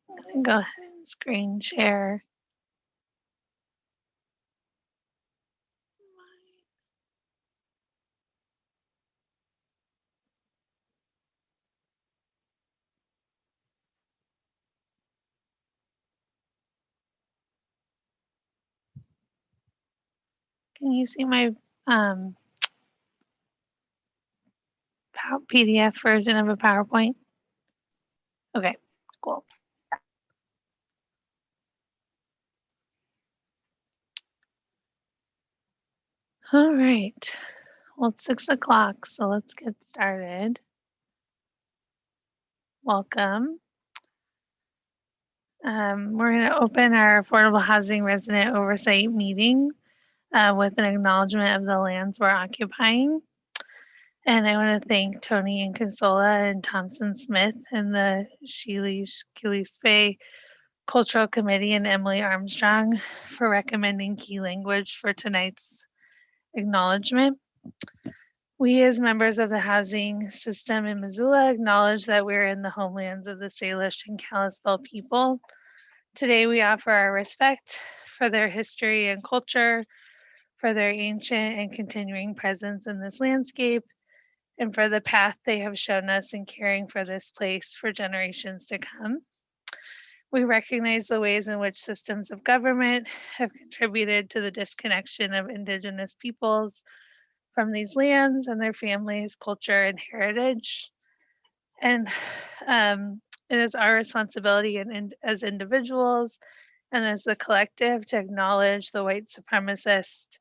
I'm gonna go ahead and screen share. Can you see my PDF version of a PowerPoint? Okay, cool. All right. Well, it's 6 o'clock, so let's get started. Welcome. We're going to open our Affordable Housing Resident Oversight meeting with an acknowledgement of the lands we're occupying. And I want to thank Tony and Consola and Thompson Smith and the Quillispe Cultural Committee and Emily Armstrong for recommending key language for tonight's acknowledgement. We as members of the housing system in Missoula acknowledge that we're in the homelands of the Salish and Kalispel people. Today we offer our respect for their history and culture, for their ancient and continuing presence in this landscape, and for the path they have shown us in caring for this place for generations to come. We recognize the ways in which systems of government have contributed to the disconnection of Indigenous peoples from these lands and their families, culture, and heritage. And it is our responsibility as individuals and as the collective to acknowledge the white supremacist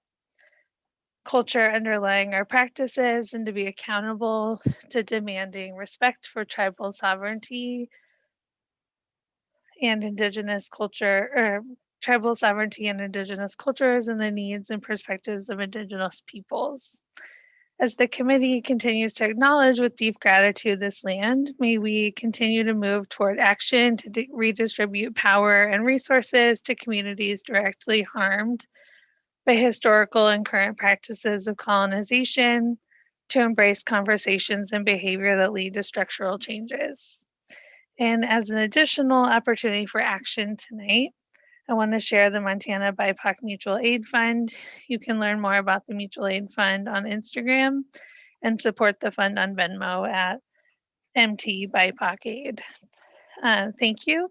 culture underlying our practices and to be accountable to demanding respect for tribal sovereignty and Indigenous culture, or tribal sovereignty and Indigenous cultures and the needs and perspectives of Indigenous peoples. As the committee continues to acknowledge with deep gratitude this land, may we continue to move toward action to redistribute power and resources to communities directly harmed by historical and current practices of colonization, to embrace conversations and behavior that lead to structural changes. And as an additional opportunity for action tonight, I want to share the Montana BIPOC Mutual Aid Fund. You can learn more about the Mutual Aid Fund on Instagram and support the fund on Venmo at MT BIPOC Aid. Thank you.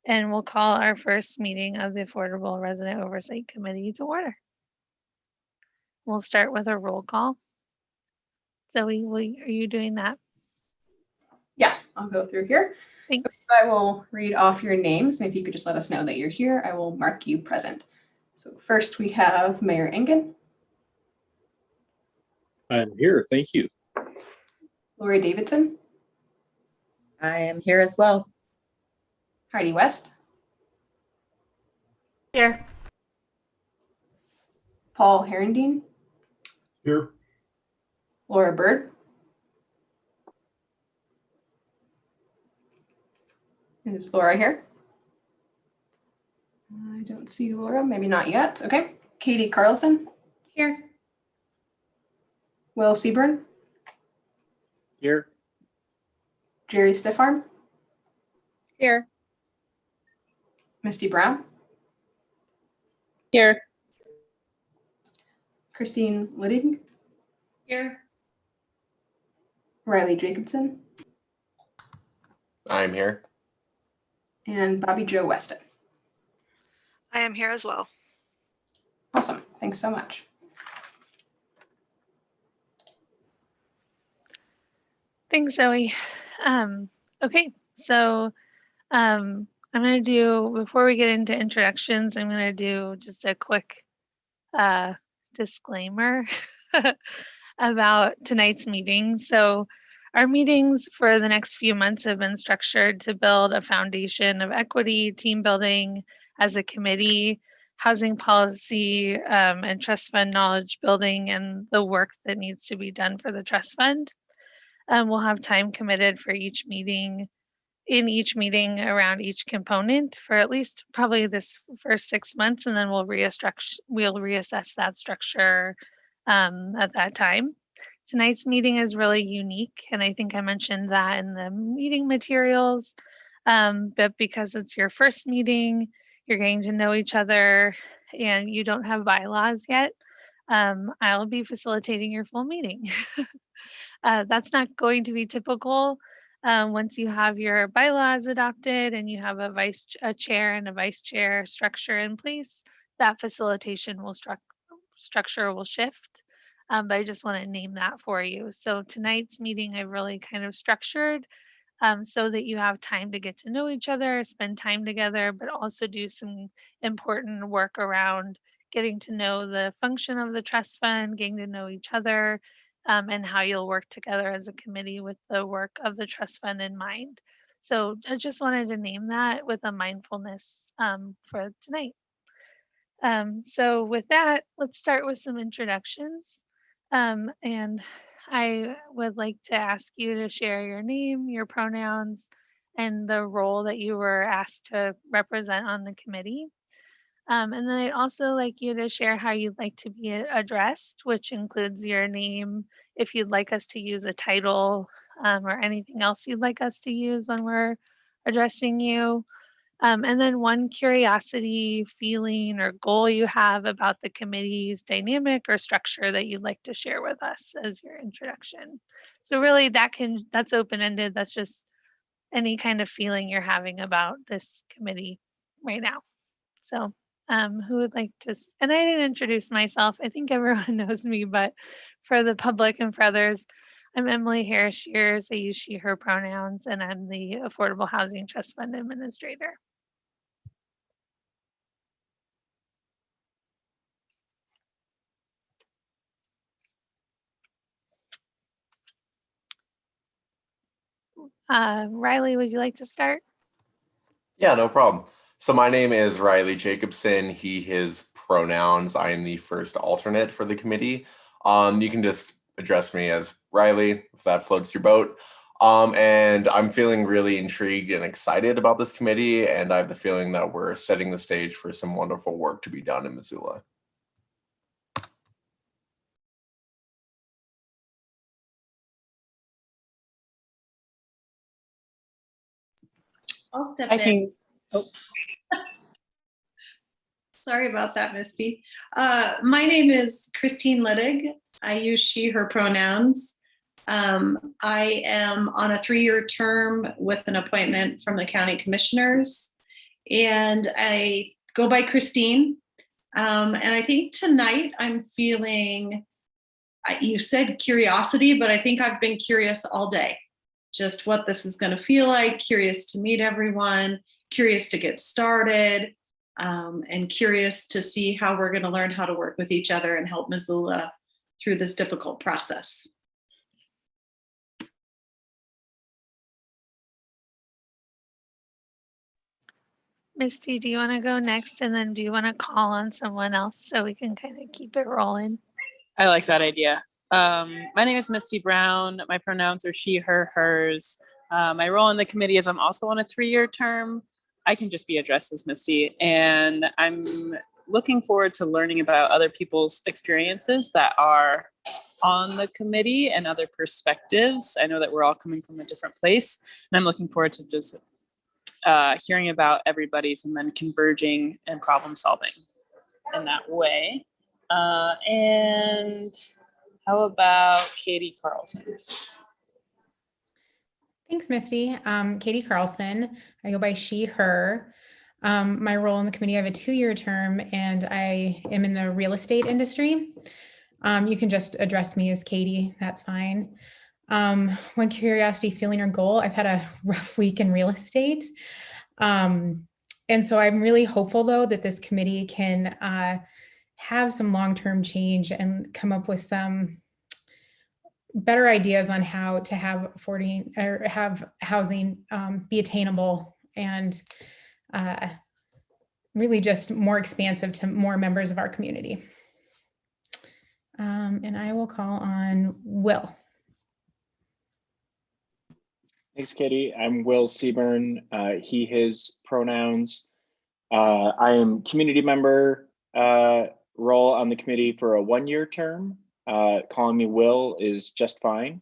And we'll call our first meeting of the Affordable Resident Oversight Committee to order. We'll start with a roll call. Zoe, are you doing that? Yeah, I'll go through here. Thanks. So I will read off your names, and if you could just let us know that you're here, I will mark you present. So first we have Mayor Egan. I'm here, thank you. Lori Davidson. I am here as well. Heidi West. Here. Paul Harrington. Here. Laura Bird. Is Laura here? I don't see Laura, maybe not yet. Okay. Katie Carlson. Here. Will Siebern. Here. Jerry Stiffarm. Here. Misty Brown. Here. Christine Littig. Here. Riley Jacobson. I'm here. And Bobby Jo Weston. I am here as well. Awesome. Thanks so much. Thanks, Zoe. Okay, so I'm going to do, before we get into introductions, I'm going to do just a quick disclaimer about tonight's meeting. So our meetings for the next few months have been structured to build a foundation of equity, team building as a committee, housing policy, and trust fund knowledge building, and the work that needs to be done for the trust fund. We'll have time committed for each meeting, around each component for at least probably this first 6 months, and then we'll reassess that structure at that time. Tonight's meeting is really unique, and I think I mentioned that in the meeting materials. But because it's your first meeting, you're getting to know each other and you don't have bylaws yet, I'll be facilitating your full meeting. That's not going to be typical. Once you have your bylaws adopted and you have a chair and a vice chair structure in place, that facilitation structure will shift. But I just want to name that for you. So tonight's meeting I've really kind of structured so that you have time to get to know each other, spend time together, but also do some important work around getting to know the function of the trust fund, getting to know each other, and how you'll work together as a committee with the work of the trust fund in mind. So I just wanted to name that with a mindfulness for tonight. So with that, let's start with some introductions. And I would like to ask you to share your name, your pronouns, and the role that you were asked to represent on the committee. And then I'd also like you to share how you'd like to be addressed, which includes your name, if you'd like us to use a title, or anything else you'd like us to use when we're addressing you. And then one curiosity, feeling, or goal you have about the committee's dynamic or structure that you'd like to share with us as your introduction. So really that's open-ended. That's just any kind of feeling you're having about this committee right now. So who would like to, and I didn't introduce myself. I think everyone knows me, but for the public and for others, I'm Emily Harris-Shears. I use she, her pronouns, and I'm the Affordable Housing Trust Fund Administrator. Riley, would you like to start? Yeah, no problem. So my name is Riley Jacobson, he, his pronouns. I am the first alternate for the committee. You can just address me as Riley if that floats your boat. And I'm feeling really intrigued and excited about this committee, and I have the feeling that we're setting the stage for some wonderful work to be done in Missoula. I'll step I in. can. Oh, Sorry about that, Misty. My name is Christine Littig. I use she, her pronouns. I am on a 3-year term with an appointment from the county commissioners, and I go by Christine. And I think tonight I'm feeling, you said curiosity, but I think I've been curious all day. Just what this is going to feel like, curious to meet everyone, curious to get started, and curious to see how we're going to learn how to work with each other and help Missoula through this difficult process. Misty, do you want to go next? And then do you want to call on someone else so we can kind of keep it rolling? I like that idea. My name is Misty Brown. My pronouns are she, her, hers. My role in the committee is I'm also on a 3-year term. I can just be addressed as Misty, and I'm looking forward to learning about other people's experiences that are on the committee and other perspectives. I know that we're all coming from a different place, and I'm looking forward to just hearing about everybody's and then converging and problem solving in that way. And how about Katie Carlson? Thanks, Misty. Katie Carlson. I go by she, her. My role in the committee, I have a 2-year term, and I am in the real estate industry. You can just address me as Katie, that's fine. One curiosity, feeling, or goal, I've had a rough week in real estate. And so I'm really hopeful, though, that this committee can have some long-term change and come up with some better ideas on how to have housing be attainable and really just more expansive to more members of our community. And I will call on Will. Thanks, Katie. I'm Will Siebern, he, his pronouns. I am community member role on the committee for a 1-year term. Calling me Will is just fine.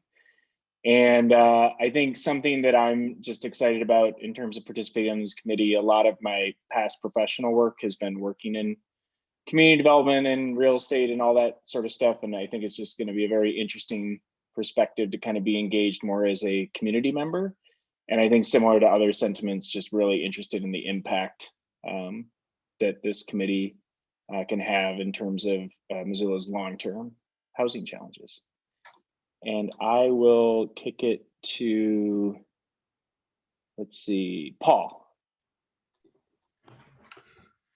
And I think something that I'm just excited about in terms of participating on this committee, a lot of my past professional work has been working in community development and real estate and all that sort of stuff. And I think it's just going to be a very interesting perspective to kind of be engaged more as a community member. And I think similar to other sentiments, just really interested in the impact that this committee can have in terms of Missoula's long-term housing challenges. And I will kick it to, let's see, Paul.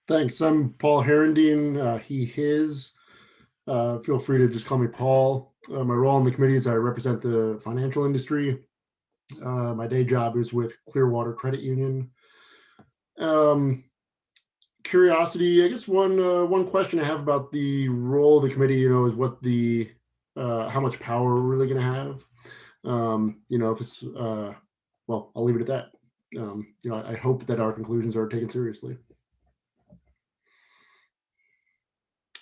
Thanks. I'm Paul Harrington, he, his. Feel free to just call me Paul. My role on the committee is I represent the financial industry. My day job is with Clearwater Credit Union. Curiosity, I guess one question I have about the role of the committee, is what the how much power we're really going to have. If it's well, I'll leave it at that. I hope that our conclusions are taken seriously.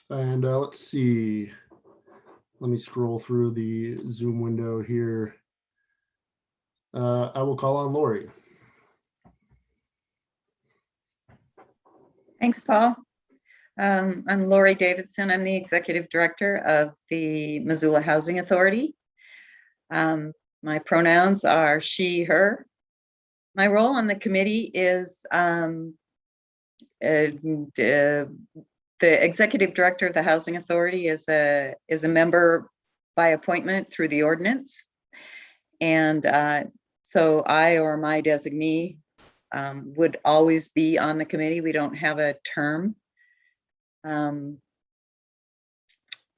And let's see. Let me scroll through the Zoom window here. I will call on Lori. Thanks, Paul. I'm Lori Davidson. I'm the Executive Director of the Missoula Housing Authority. My pronouns are she, her. My role on the committee is the Executive Director of the Housing Authority is a member by appointment through the ordinance. And so I or my designee would always be on the committee. We don't have a term.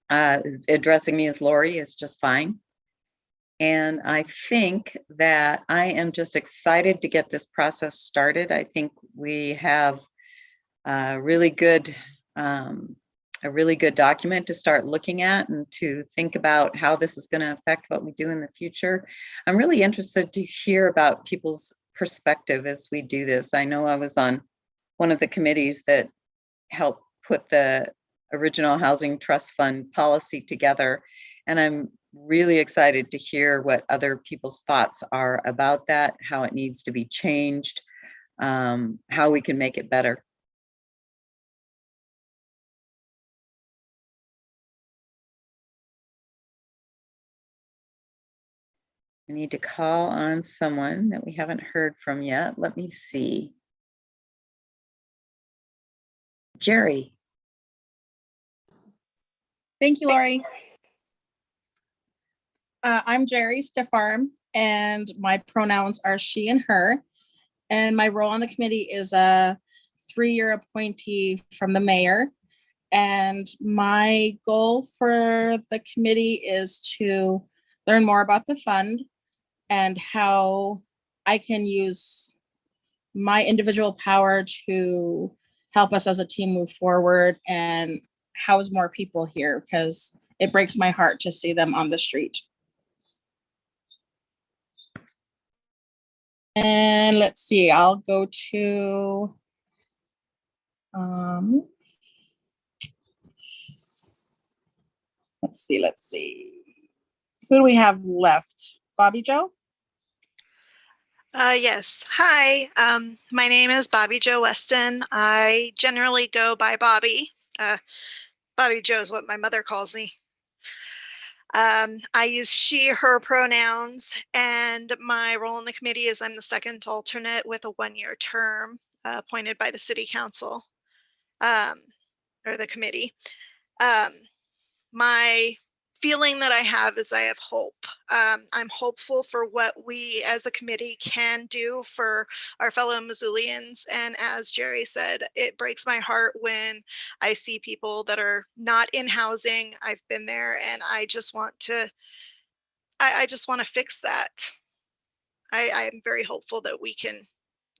Addressing me as Lori is just fine. And I think that I am just excited to get this process started. I think we have a really good document to start looking at and to think about how this is going to affect what we do in the future. I'm really interested to hear about people's perspective as we do this. I know I was on one of the committees that helped put the original Housing Trust Fund policy together, and I'm really excited to hear what other people's thoughts are about that, how it needs to be changed, how we can make it better. I need to call on someone that we haven't heard from yet. Let me see. Jerry. Thank you, Lori. I'm Jerry Steffarm, and my pronouns are she and her. And my role on the committee is a 3-year appointee from the mayor. And my goal for the committee is to learn more about the fund and how I can use my individual power to help us as a team move forward and house more people here, because it breaks my heart to see them on the street. And let's see, I'll go to let's see. Who do we have left? Bobby Jo? Yes. Hi, my name is Jo Weston. I generally go by Bobby. Bobby Jo is what my mother calls me. I use she, her pronouns, and my role in the committee is I'm the second alternate with a 1-year term appointed by the city council or the committee. My feeling that I have is I have hope. I'm hopeful for what we as a committee can do for our fellow Missoulians. And as Jerry said, it breaks my heart when I see people that are not in housing. I've been there, and I just want to, I just want to fix that. I am very hopeful that we can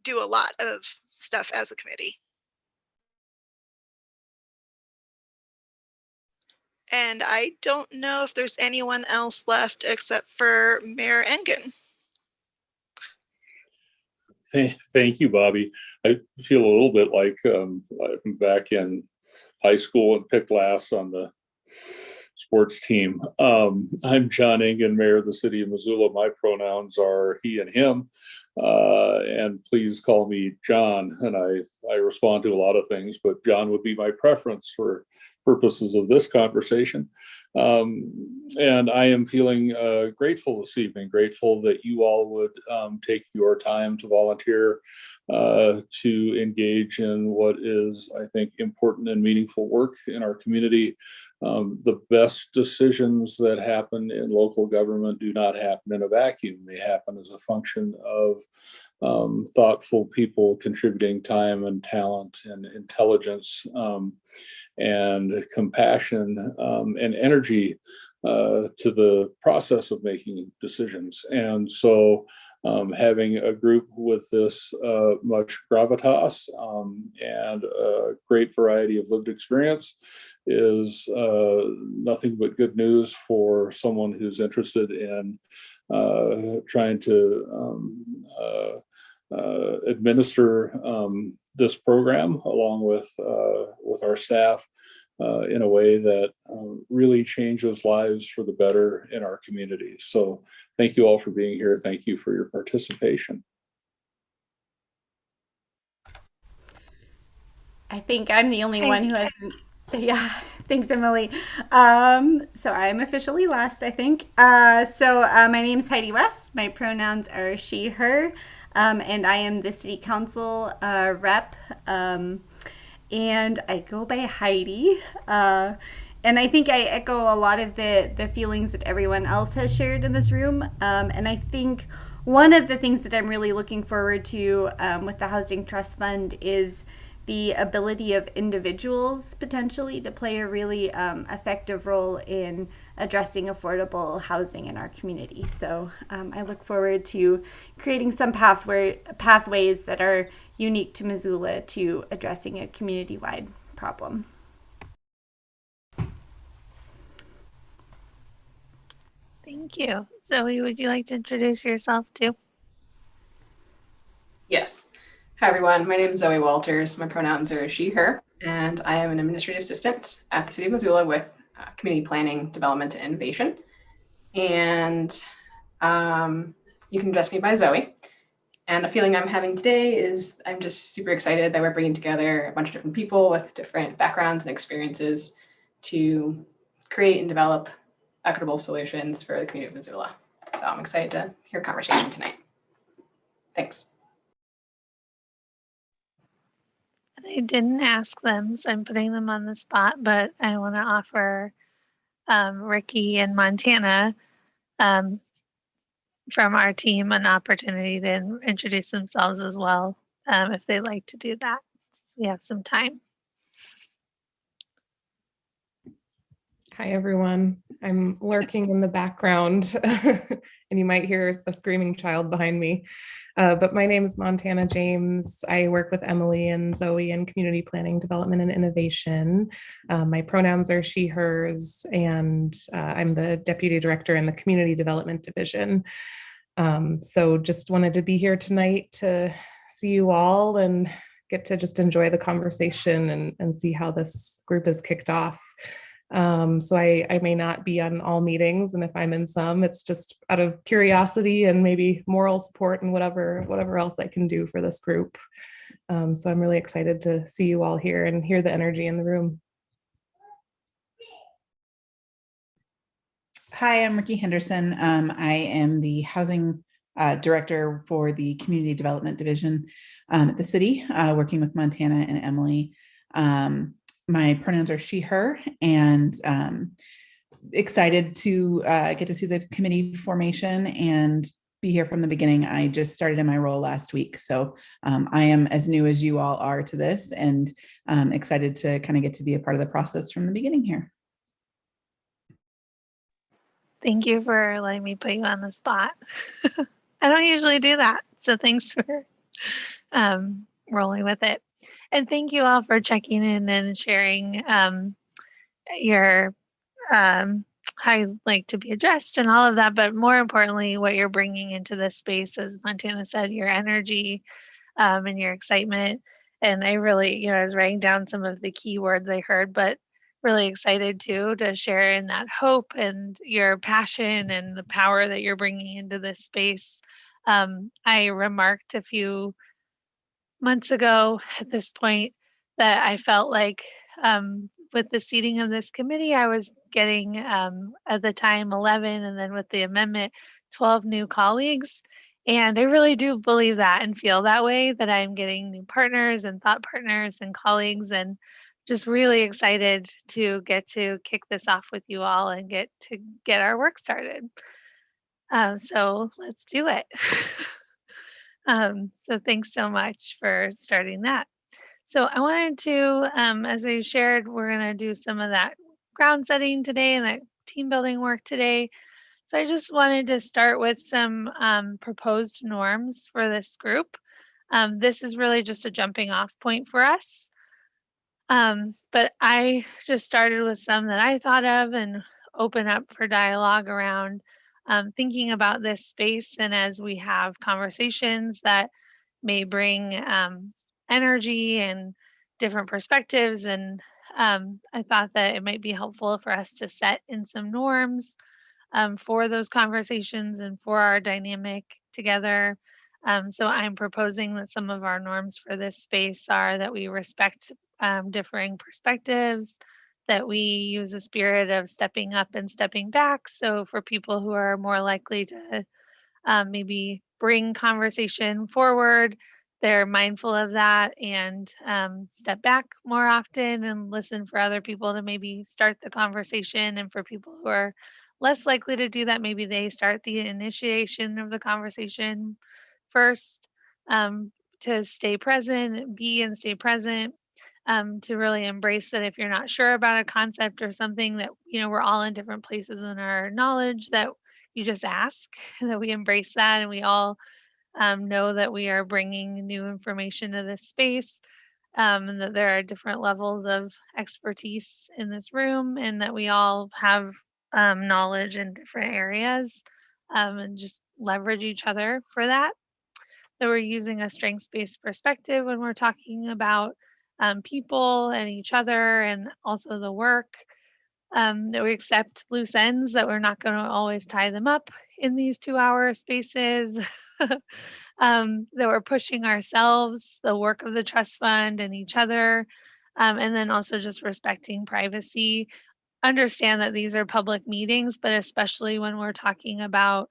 do a lot of stuff as a committee. And I don't know if there's anyone else left except for Mayor Egan. Thank you, Bobby. I feel a little bit like I'm back in high school and picked last on the sports team. I'm John Egan, Mayor of the City of Missoula. My pronouns are he and him. And please call me John. And I respond to a lot of things, but John would be my preference for purposes of this conversation. And I am feeling grateful this evening, grateful that you all would take your time to volunteer to engage in what is, I think, important and meaningful work in our community. The best decisions that happen in local government do not happen in a vacuum. They happen as a function of thoughtful people contributing time and talent and intelligence and compassion and energy to the process of making decisions. And so having a group with this much gravitas and a great variety of lived experience is nothing but good news for someone who's interested in trying to administer this program along with our staff in a way that really changes lives for the better in our community. So thank you all for being here. Thank you for your participation. I think I'm the only one who hasn't. Yeah, thanks, Emily. So I'm officially last, I think. My name is Heidi West. My pronouns are she, her, and I am the city council rep. And I go by Heidi. And I think I echo a lot of the feelings that everyone else has shared in this room. And I think one of the things that I'm really looking forward to with the Housing Trust Fund is the ability of individuals potentially to play a really effective role in addressing affordable housing in our community. So I look forward to creating some pathways that are unique to Missoula to addressing a community-wide problem. Thank you. Zoe, would you like to introduce yourself too? Yes. Hi, everyone. My name is Zoe Walters. My pronouns are she, her, and I am an administrative assistant at the City of Missoula with community planning, development, and innovation. And you can address me by Zoe. And a feeling I'm having today is I'm just super excited that we're bringing together a bunch of different people with different backgrounds and experiences to create and develop equitable solutions for the community of Missoula. So I'm excited to hear a conversation tonight. Thanks. I didn't ask them, so I'm putting them on the spot, but I want to offer Ricky and Montana from our team an opportunity to introduce themselves as well, if they'd like to do that. We have some time. Hi, everyone. I'm lurking in the background and you might hear a screaming child behind me. But my name is Montana James. I work with Emily and Zoe in community planning, development, and innovation. My pronouns are she, hers, and I'm the deputy director in the community development division. So just wanted to be here tonight to see you all and get to just enjoy the conversation and see how this group is kicked off. So I may not be on all meetings, and if I'm in some, it's just out of curiosity and maybe moral support and whatever else I can do for this group. So I'm really excited to see you all here and hear the energy in the room. Hi, I'm Ricky Henderson. I am the housing director for the community development division at the city, working with Montana and Emily. My pronouns are she, her, and excited to get to see the committee formation and be here from the beginning. I just started in my role last week, so I am as new as you all are to this, and excited to kind of get to be a part of the process from the beginning here. Thank you for letting me put you on the spot. I don't usually do that, so thanks for rolling with it. And thank you all for checking in and sharing your how you like to be addressed and all of that, but more importantly, what you're bringing into this space, as Montana said, your energy and your excitement. And I really, I was writing down some of the key words I heard, but really excited to share in that hope and your passion and the power that you're bringing into this space. I remarked a few months ago at this point that I felt like with the seating of this committee, I was getting at the time 11, and then with the amendment, 12 new colleagues. And I really do believe that and feel that way, that I'm getting new partners and thought partners and colleagues, and just really excited to get to kick this off with you all and get our work started. So let's do it. So thanks so much for starting that. So I wanted to, as I shared, we're going to do some of that ground setting today and that team building work today. So I just wanted to start with some proposed norms for this group. This is really just a jumping off point for us. But I just started with some that I thought of and open up for dialogue around thinking about this space, and as we have conversations that may bring energy and different perspectives, and I thought that it might be helpful for us to set in some norms for those conversations and for our dynamic together. So I'm proposing that some of our norms for this space are that we respect differing perspectives, that we use a spirit of stepping up and stepping back. So for people who are more likely to maybe bring conversation forward, they're mindful of that and step back more often and listen for other people to maybe start the conversation. And for people who are less likely to do that, maybe they start the initiation of the conversation first, to stay present, be and stay present. To really embrace that if you're not sure about a concept or something, that, you know, we're all in different places in our knowledge, that you just ask, that we embrace that, and we all know that we are bringing new information to this space, and that there are different levels of expertise in this room, and that we all have knowledge in different areas, and just leverage each other for that. That we're using a strengths-based perspective when we're talking about people and each other, and also the work, that we accept loose ends, that we're not going to always tie them up in these 2-hour spaces, that we're pushing ourselves, the work of the trust fund and each other, and then also just respecting privacy. Understand that these are public meetings, but especially when we're talking about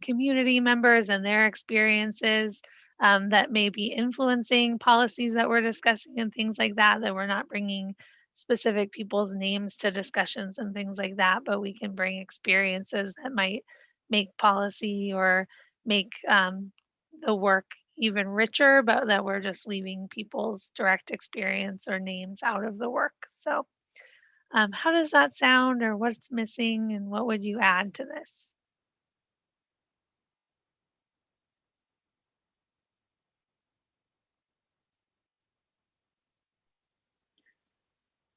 community members and their experiences, that may be influencing policies that we're discussing and things like that, that we're not bringing specific people's names to discussions and things like that, but we can bring experiences that might make policy or make the work even richer, but that we're just leaving people's direct experience or names out of the work. So how does that sound, or what's missing, and what would you add to this?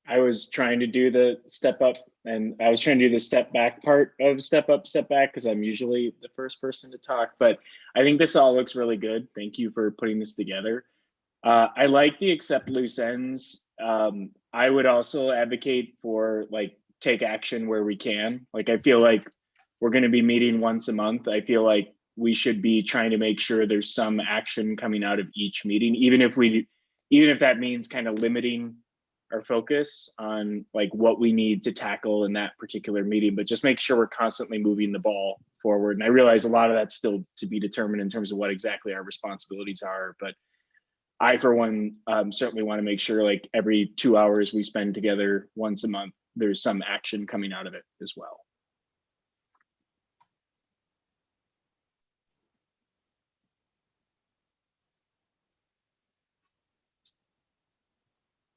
I was trying to do the step up, and I was trying to do the step back part of step up, step back, because I'm usually the first person to talk, but I think this all looks really good. Thank you for putting this together. I like the accept loose ends. I would also advocate for like take action where we can. Like, I feel like we're going to be meeting once a month. I feel like we should be trying to make sure there's some action coming out of each meeting, even if that means kind of limiting our focus on like what we need to tackle in that particular meeting, but just make sure we're constantly moving the ball forward. And I realize a lot of that's still to be determined in terms of what exactly our responsibilities are, but I, for one, certainly want to make sure like every 2 hours we spend together once a month, there's some action coming out of it as well.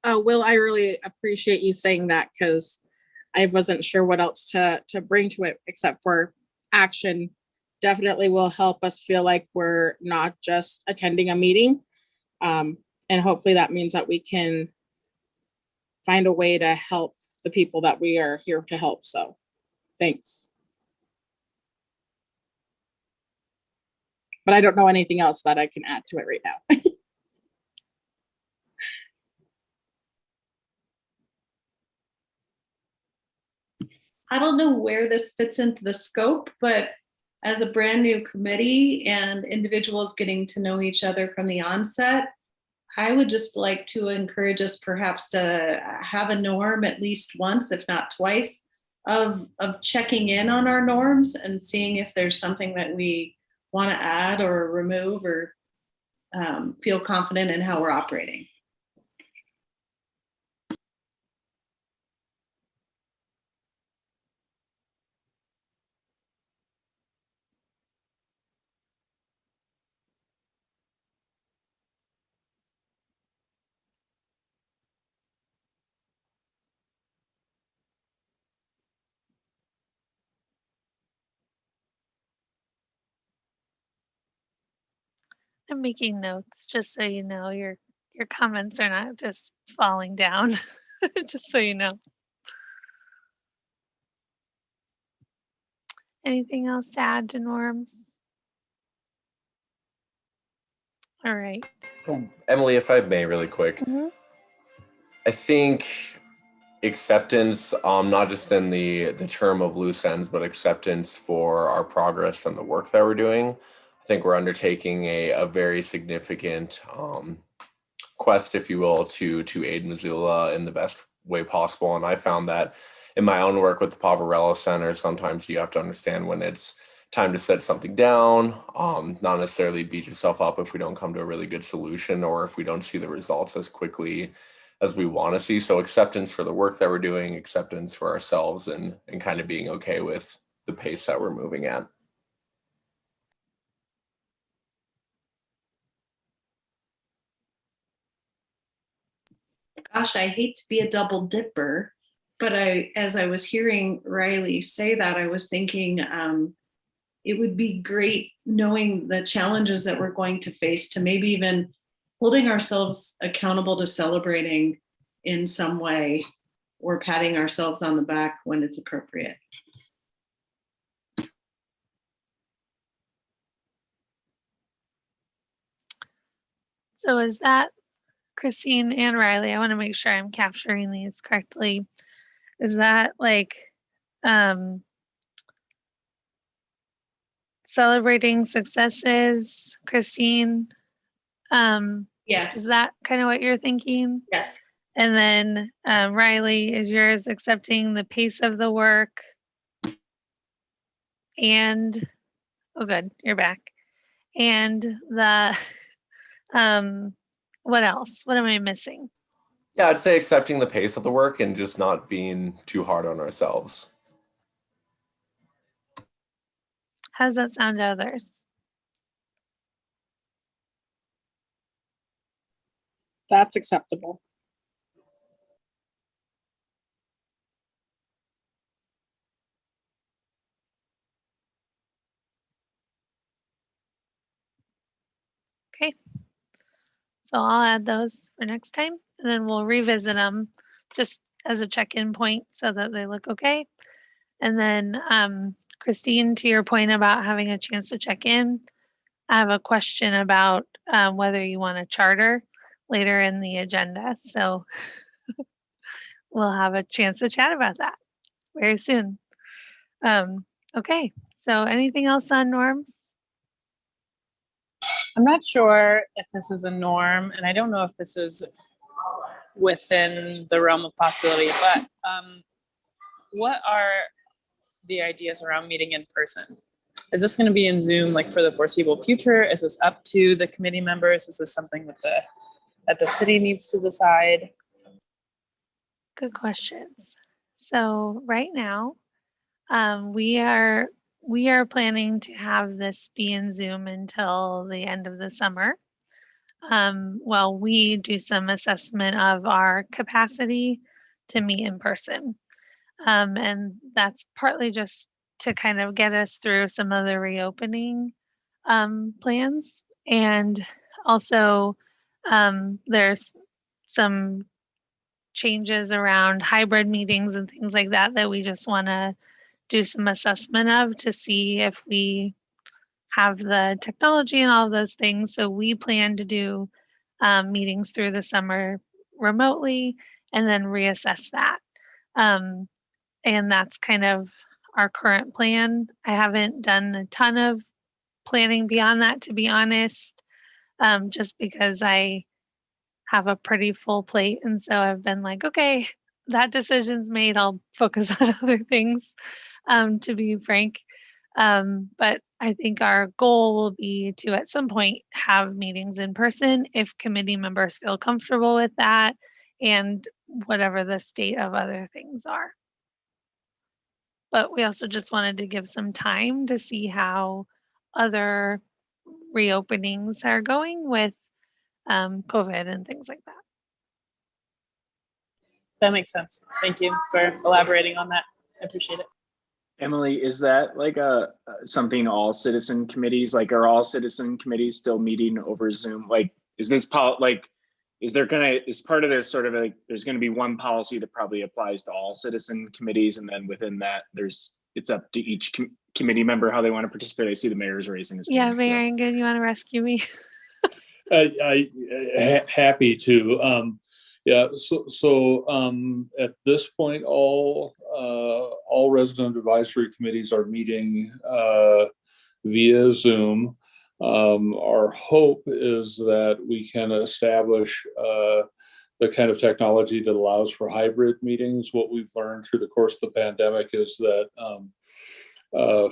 Will, I really appreciate you saying that, because I wasn't sure what else to bring to it except for action. Definitely will help us feel like we're not just attending a meeting. And hopefully that means that we can find a way to help the people that we are here to help. So thanks. But I don't know anything else that I can add to it right now. I don't know where this fits into the scope, but as a brand new committee and individuals getting to know each other from the onset, I would just like to encourage us perhaps to have a norm at least once, if not twice, of checking in on our norms and seeing if there's something that we want to add or remove or feel confident in how we're operating. I'm making notes just so you know your comments are not just falling down, just so you know. Anything else to add to norms? All right. Emily, if I may, really quick, I think acceptance, not just in the term of loose ends, but acceptance for our progress and the work that we're doing. I think we're undertaking a very significant quest, if you will, to aid Missoula in the best way possible. And I found that in my own work with the Poverello Center, sometimes you have to understand when it's time to set something down, not necessarily beat yourself up if we don't come to a really good solution or if we don't see the results as quickly as we want to see. So acceptance for the work that we're doing, acceptance for ourselves, and kind of being okay with the pace that we're moving at. Gosh, I hate to be a double dipper, but as I was hearing Riley say that, I was thinking it would be great knowing the challenges that we're going to face to maybe even holding ourselves accountable to celebrating in some way or patting ourselves on the back when it's appropriate. So is that, Christine and Riley, I want to make sure I'm capturing these correctly. Is that like celebrating successes, Christine? Yes. Is that kind of what you're thinking? Yes. And then Riley, is yours accepting the pace of the work? And, oh good, you're back. And the, what else? What am I missing? Yeah, I'd say accepting the pace of the work and just not being too hard on ourselves. How does that sound to others? That's acceptable. Okay. So I'll add those for next time, and then we'll revisit them just as a check-in point so that they look okay. And then Christine, to your point about having a chance to check in, I have a question about whether you want a charter later in the agenda. So we'll have a chance to chat about that very soon. Okay, so anything else on norms? I'm not sure if this is a norm, and I don't know if this is within the realm of possibility, but what are the ideas around meeting in person? Is this going to be in Zoom like for the foreseeable future? Is this up to the committee members? Is this something that the city needs to decide? Good questions. So right now, we are planning to have this be in Zoom until the end of the summer. While we do some assessment of our capacity to meet in person. And that's partly just to kind of get us through some of the reopening plans. And also there's some changes around hybrid meetings and things like that that we just want to do some assessment of to see if we have the technology and all of those things. So we plan to do meetings through the summer remotely and then reassess that. And that's kind of our current plan. I haven't done a ton of planning beyond that, to be honest, just because I have a pretty full plate. And so I've been like, okay, that decision's made. I'll focus on other things, to be frank. But I think our goal will be to, at some point, have meetings in person if committee members feel comfortable with that, and whatever the state of other things are. But we also just wanted to give some time to see how other reopenings are going with COVID and things like that. That makes sense. Thank you for elaborating on that. I appreciate it. Emily, is that like something all citizen committees, like are all citizen committees still meeting over Zoom? Like, is this is part of this sort of like, there's gonna be one policy that probably applies to all citizen committees, and then within that, it's up to each committee member how they want to participate? I see the mayor's raising his hand. Yeah, Mayor Egan, you want to rescue me? Happy to. Yeah, so at this point, all resident advisory committees are meeting via Zoom. Our hope is that we can establish the kind of technology that allows for hybrid meetings. What we've learned through the course of the pandemic is that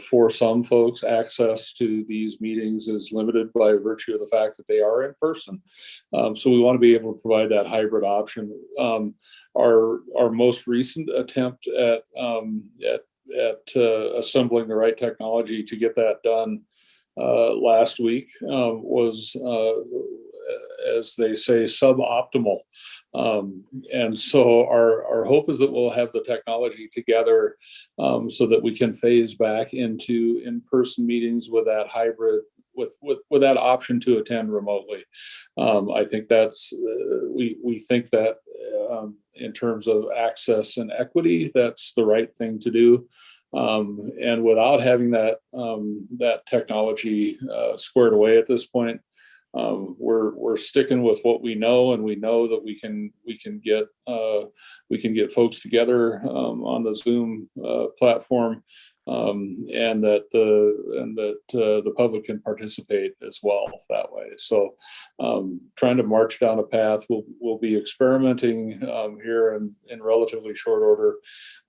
for some folks, access to these meetings is limited by virtue of the fact that they are in person. So we want to be able to provide that hybrid option. Our most recent attempt at assembling the right technology to get that done last week was, as they say, suboptimal. And so our hope is that we'll have the technology together so that we can phase back into in-person meetings with that hybrid, with that option to attend remotely. I think that's, we think that in terms of access and equity, that's the right thing to do. And without having that technology squared away at this point, we're sticking with what we know, and we know that we can get folks together on the Zoom platform, and that the public can participate as well that way. So, trying to march down a path. We'll be experimenting here in relatively short order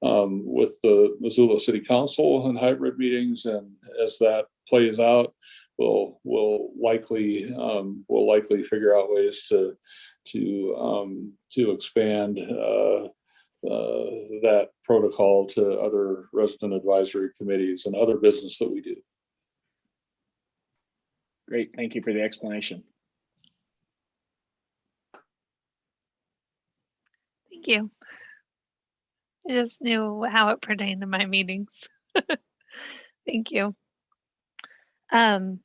with the Missoula City Council and hybrid meetings, and as that plays out, we'll likely figure out ways to expand that protocol to other resident advisory committees and other business that we do. Great, thank you for the explanation. Thank you. I just knew how it pertained to my meetings. Thank you. I'll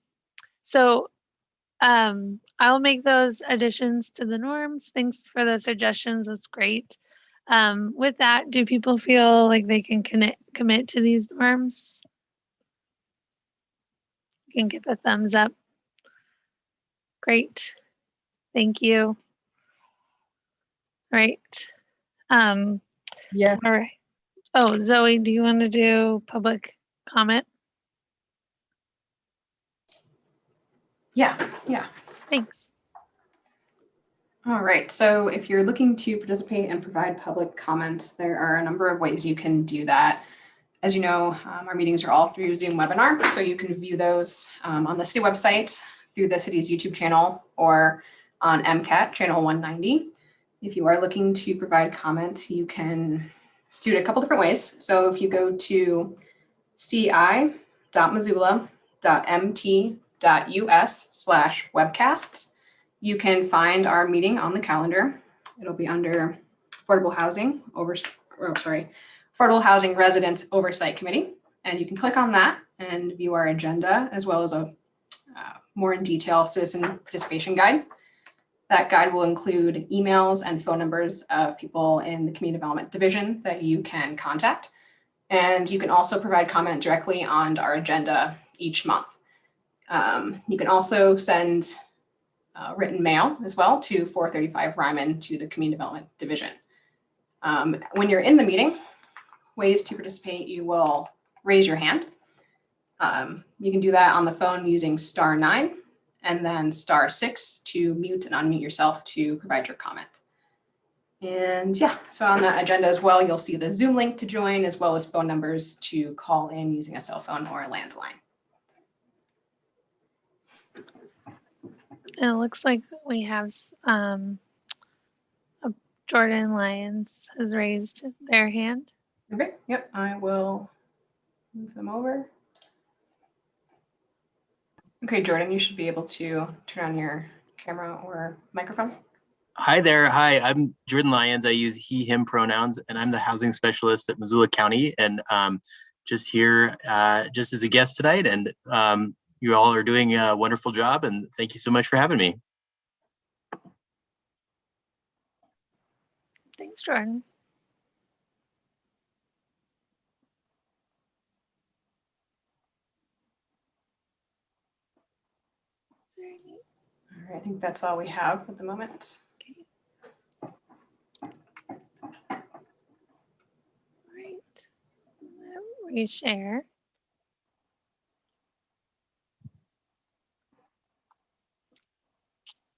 make those additions to the norms. Thanks for the suggestions. That's great. With that, do people feel like they can commit to these norms? You can give a thumbs up. Great. Thank you. All right. Yeah. All right. Oh, Zoe, do you want to do public comment? Yeah. Thanks. All right, so if you're looking to participate and provide public comment, there are a number of ways you can do that. As you know, our meetings are all through Zoom webinar, so you can view those on the city website, through the city's YouTube channel, or on MCAT channel 190. If you are looking to provide comment, you can do it a couple different ways. So if you go to ci.missoula.mt.us/webcasts, you can find our meeting on the calendar. It'll be under Affordable Housing Affordable Housing Resident Oversight Committee. And you can click on that and view our agenda, as well as a more in detail citizen participation guide. That guide will include emails and phone numbers of people in the Community Development Division that you can contact. And you can also provide comment directly on our agenda each month. You can also send written mail as well to 435 Ryman to the Community Development Division. When you're in the meeting, ways to participate. You will raise your hand. You can do that on the phone using *9 and then *6 to mute and unmute yourself to provide your comment. And yeah, so on that agenda as well, you'll see the Zoom link to join, as well as phone numbers to call in using a cell phone or a landline. And it looks like we have Jordan Lyons has raised their hand. Okay, yep, I will move them over. Okay, Jordan, you should be able to turn on your camera or microphone. Hi there. Hi, I'm Jordan Lyons. I use he, him pronouns, and I'm the housing specialist at Missoula County, and just here just as a guest tonight. And you all are doing a wonderful job, and thank you so much for having me. Thanks, Jordan. All right, I think that's all we have at the moment. Right. Reshare.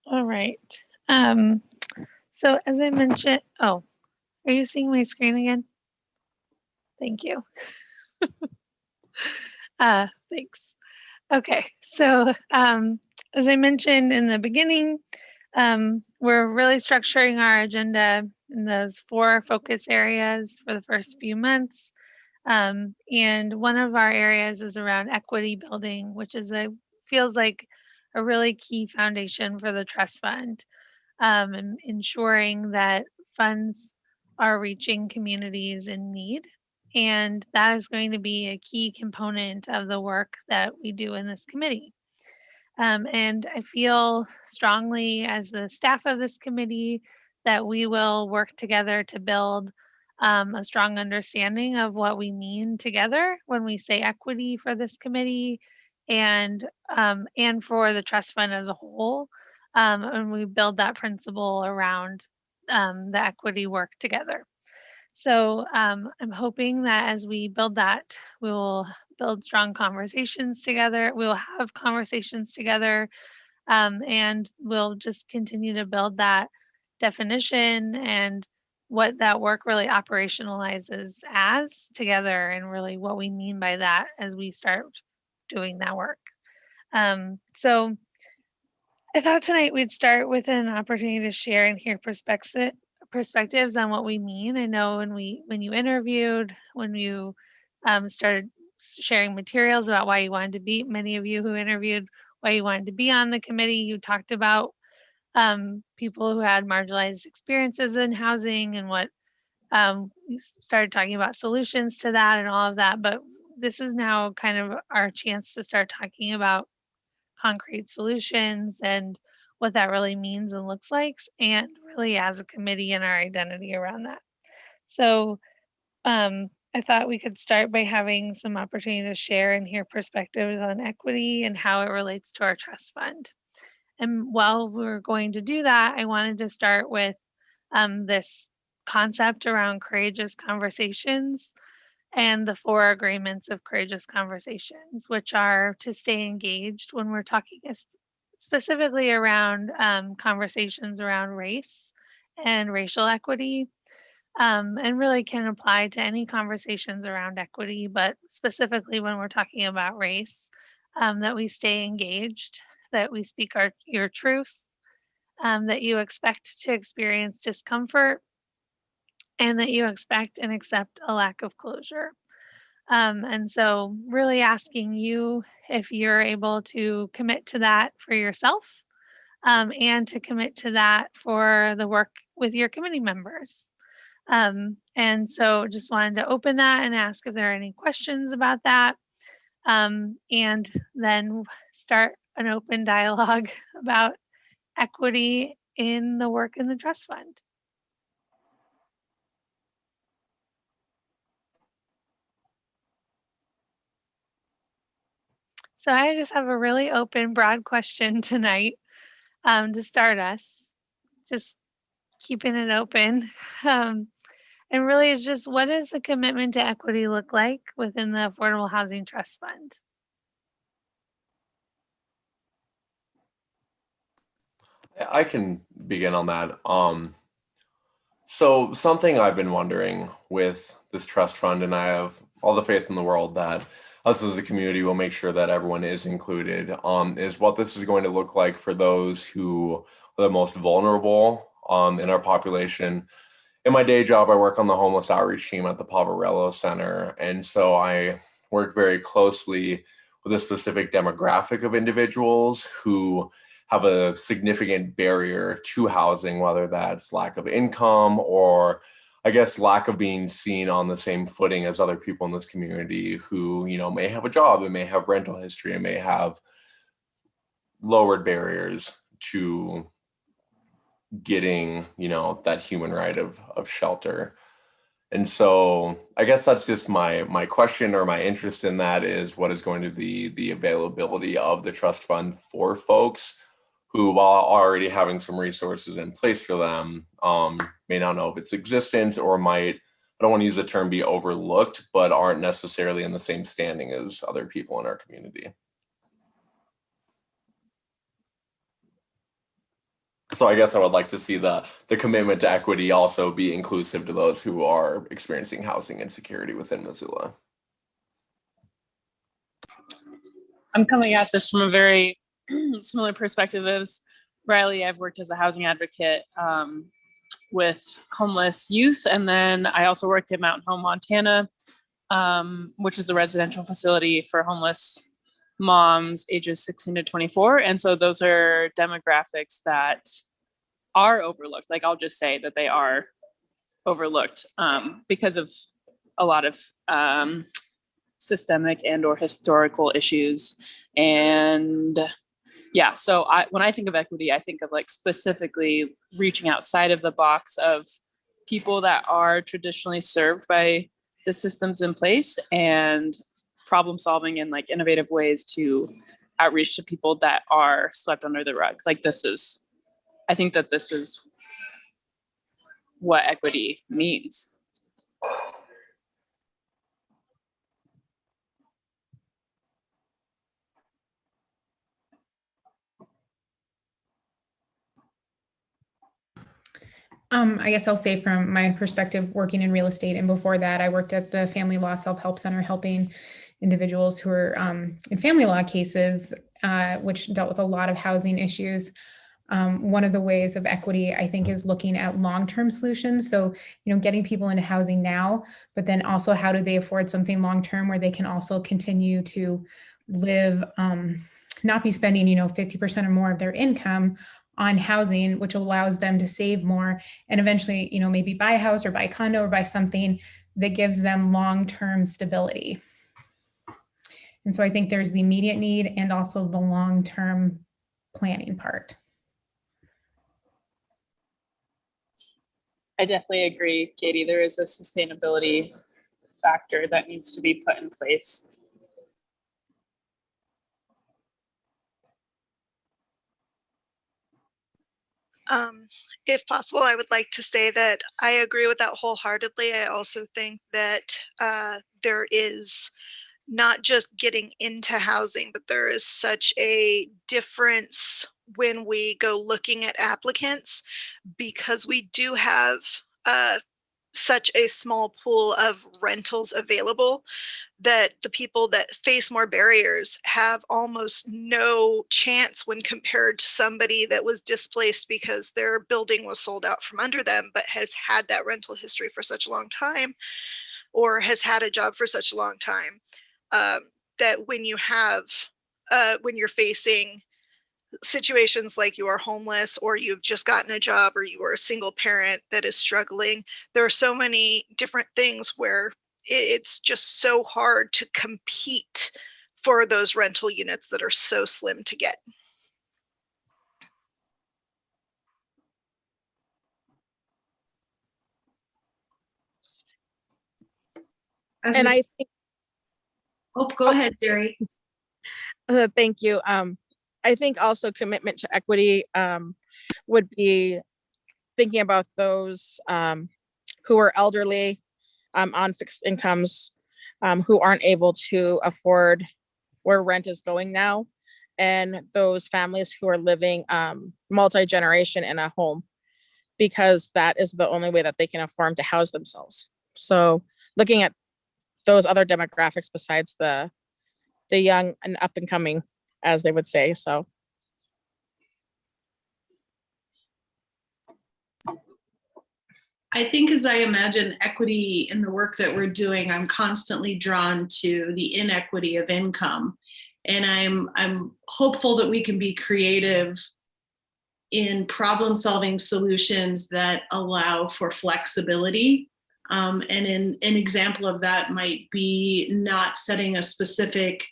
All right. So as I mentioned, oh, are you seeing my screen again? Thank you. Thanks. Okay, so as I mentioned in the beginning, we're really structuring our agenda in those 4 focus areas for the first few months. And one of our areas is around equity building, which is feels like a really key foundation for the trust fund, and ensuring that funds are reaching communities in need. And that is going to be a key component of the work that we do in this committee. And I feel strongly as the staff of this committee that we will work together to build a strong understanding of what we mean together when we say equity for this committee and for the trust fund as a whole. And we build that principle around the equity work together. So I'm hoping that as we build that, we will build strong conversations together. We will have conversations together, and we'll just continue to build that definition and what that work really operationalizes as together, and really what we mean by that as we start doing that work. So I thought tonight we'd start with an opportunity to share and hear perspectives on what we mean. I know when you interviewed, when you started sharing materials about why you wanted to be, many of you who interviewed why you wanted to be on the committee, you talked about people who had marginalized experiences in housing and what we started talking about solutions to that and all of that. But this is now kind of our chance to start talking about concrete solutions and what that really means and looks like, and really as a committee and our identity around that. So I thought we could start by having some opportunity to share and hear perspectives on equity and how it relates to our trust fund. And while we're going to do that, I wanted to start with this concept around courageous conversations and the 4 agreements of courageous conversations, which are to stay engaged when we're talking specifically around conversations around race and racial equity, and really can apply to any conversations around equity, but specifically when we're talking about race, that we stay engaged, that we speak your truth, that you expect to experience discomfort, and that you expect and accept a lack of closure. And so really asking you if you're able to commit to that for yourself, and to commit to that for the work with your committee members. And so just wanted to open that and ask if there are any questions about that, and then start an open dialogue about equity in the work in the trust fund. So I just have a really open, broad question tonight to start us, just keeping it open. And really, it's just, what does the commitment to equity look like within the Affordable Housing Trust Fund? I can begin on that. So something I've been wondering with this trust fund, and I have all the faith in the world that us as a community will make sure that everyone is included, is what this is going to look like for those who are the most vulnerable in our population. In my day job, I work on the homeless outreach team at the Poverello Center. And so I work very closely with a specific demographic of individuals who have a significant barrier to housing, whether that's lack of income or I guess lack of being seen on the same footing as other people in this community who, may have a job and may have rental history and may have lowered barriers to getting, that human right of shelter. And so I guess that's just my question, or my interest in that is what is going to be the availability of the trust fund for folks who, while already having some resources in place for them, may not know of its existence, or might, I don't want to use the term be overlooked, but aren't necessarily in the same standing as other people in our community. So I guess I would like to see the commitment to equity also be inclusive to those who are experiencing housing insecurity within Missoula. I'm coming at this from a very similar perspective as Riley. I've worked as a housing advocate with homeless youth, and then I also worked at Mountain Home, Montana, which is a residential facility for homeless moms ages 16 to 24. And so those are demographics that are overlooked. Like, I'll just say that they are overlooked because of a lot of systemic and or historical issues. And yeah, so when I think of equity, I think of like specifically reaching outside of the box of people that are traditionally served by the systems in place and problem solving in like innovative ways to outreach to people that are swept under the rug. Like, I think that this is what equity means. I guess I'll say from my perspective, working in real estate, and before that, I worked at the Family Law Self-Help Center, helping individuals who are in family law cases, which dealt with a lot of housing issues. One of the ways of equity, I think, is looking at long-term solutions. So, getting people into housing now, but then also how do they afford something long-term where they can also continue to live, not be spending, 50% or more of their income on housing, which allows them to save more and eventually, maybe buy a house or buy a condo or buy something that gives them long-term stability. And so I think there's the immediate need and also the long-term planning part. I definitely agree, Katie. There is a sustainability factor that needs to be put in place. If possible, I would like to say that I agree with that wholeheartedly. I also think that there is not just getting into housing, but there is such a difference when we go looking at applicants, because we do have such a small pool of rentals available that the people that face more barriers have almost no chance when compared to somebody that was displaced because their building was sold out from under them, but has had that rental history for such a long time, or has had a job for such a long time, that when you have, when you're facing situations like you are homeless, or you've just gotten a job, or you are a single parent that is struggling, there are so many different things where it's just so hard to compete for those rental units that are so slim to get. And I think, oh, go ahead, Jerry. Thank you. I think also commitment to equity would be thinking about those who are elderly, on fixed incomes, who aren't able to afford where rent is going now, and those families who are living multi-generation in a home, because that is the only way that they can afford to house themselves. So looking at those other demographics besides the young and up and coming, as they would say. So I think as I imagine equity in the work that we're doing, I'm constantly drawn to the inequity of income. And I'm hopeful that we can be creative in problem solving solutions that allow for flexibility. And an example of that might be not setting a specific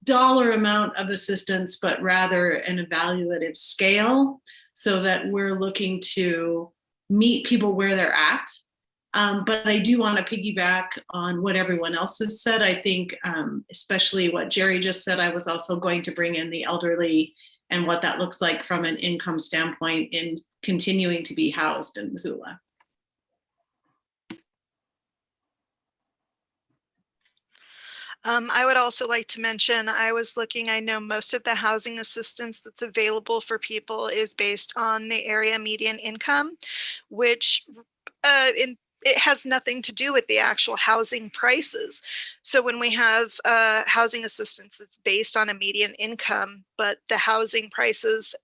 dollar amount of assistance, but rather an evaluative scale, so that we're looking to meet people where they're at. But I do want to piggyback on what everyone else has said. I think, especially what Jerry just said, I was also going to bring in the elderly and what that looks like from an income standpoint in continuing to be housed in Missoula. I would also like to mention, I was looking, I know most of the housing assistance that's available for people is based on the area median income, which it has nothing to do with the actual housing prices. So when we have housing assistance that's based on a median income, but the housing prices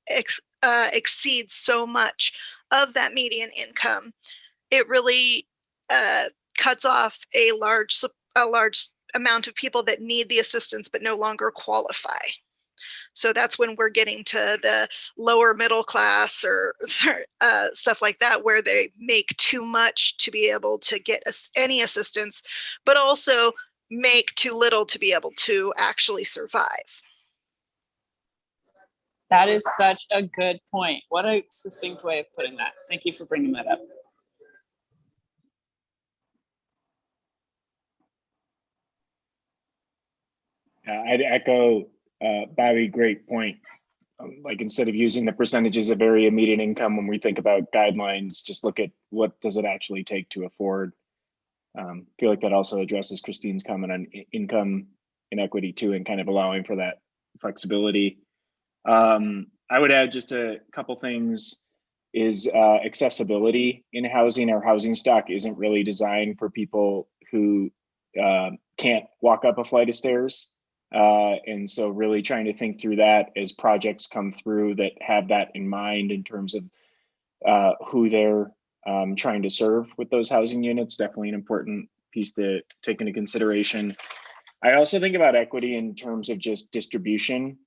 exceed so much of that median income, it really cuts off a large amount of people that need the assistance but no longer qualify. So that's when we're getting to the lower middle class or stuff like that, where they make too much to be able to get any assistance, but also make too little to be able to actually survive. That is such a good point. What a succinct way of putting that. Thank you for bringing that up. I'd echo Bobby, great point. Like, instead of using the percentages of area median income when we think about guidelines, just look at what does it actually take to afford. I feel like that also addresses Christine's comment on income inequity too, and kind of allowing for that flexibility. I would add just a couple things is accessibility in housing. Our housing stock isn't really designed for people who can't walk up a flight of stairs. And so really trying to think through that as projects come through that have that in mind in terms of who they're trying to serve with those housing units, definitely an important piece to take into consideration. I also think about equity in terms of just distribution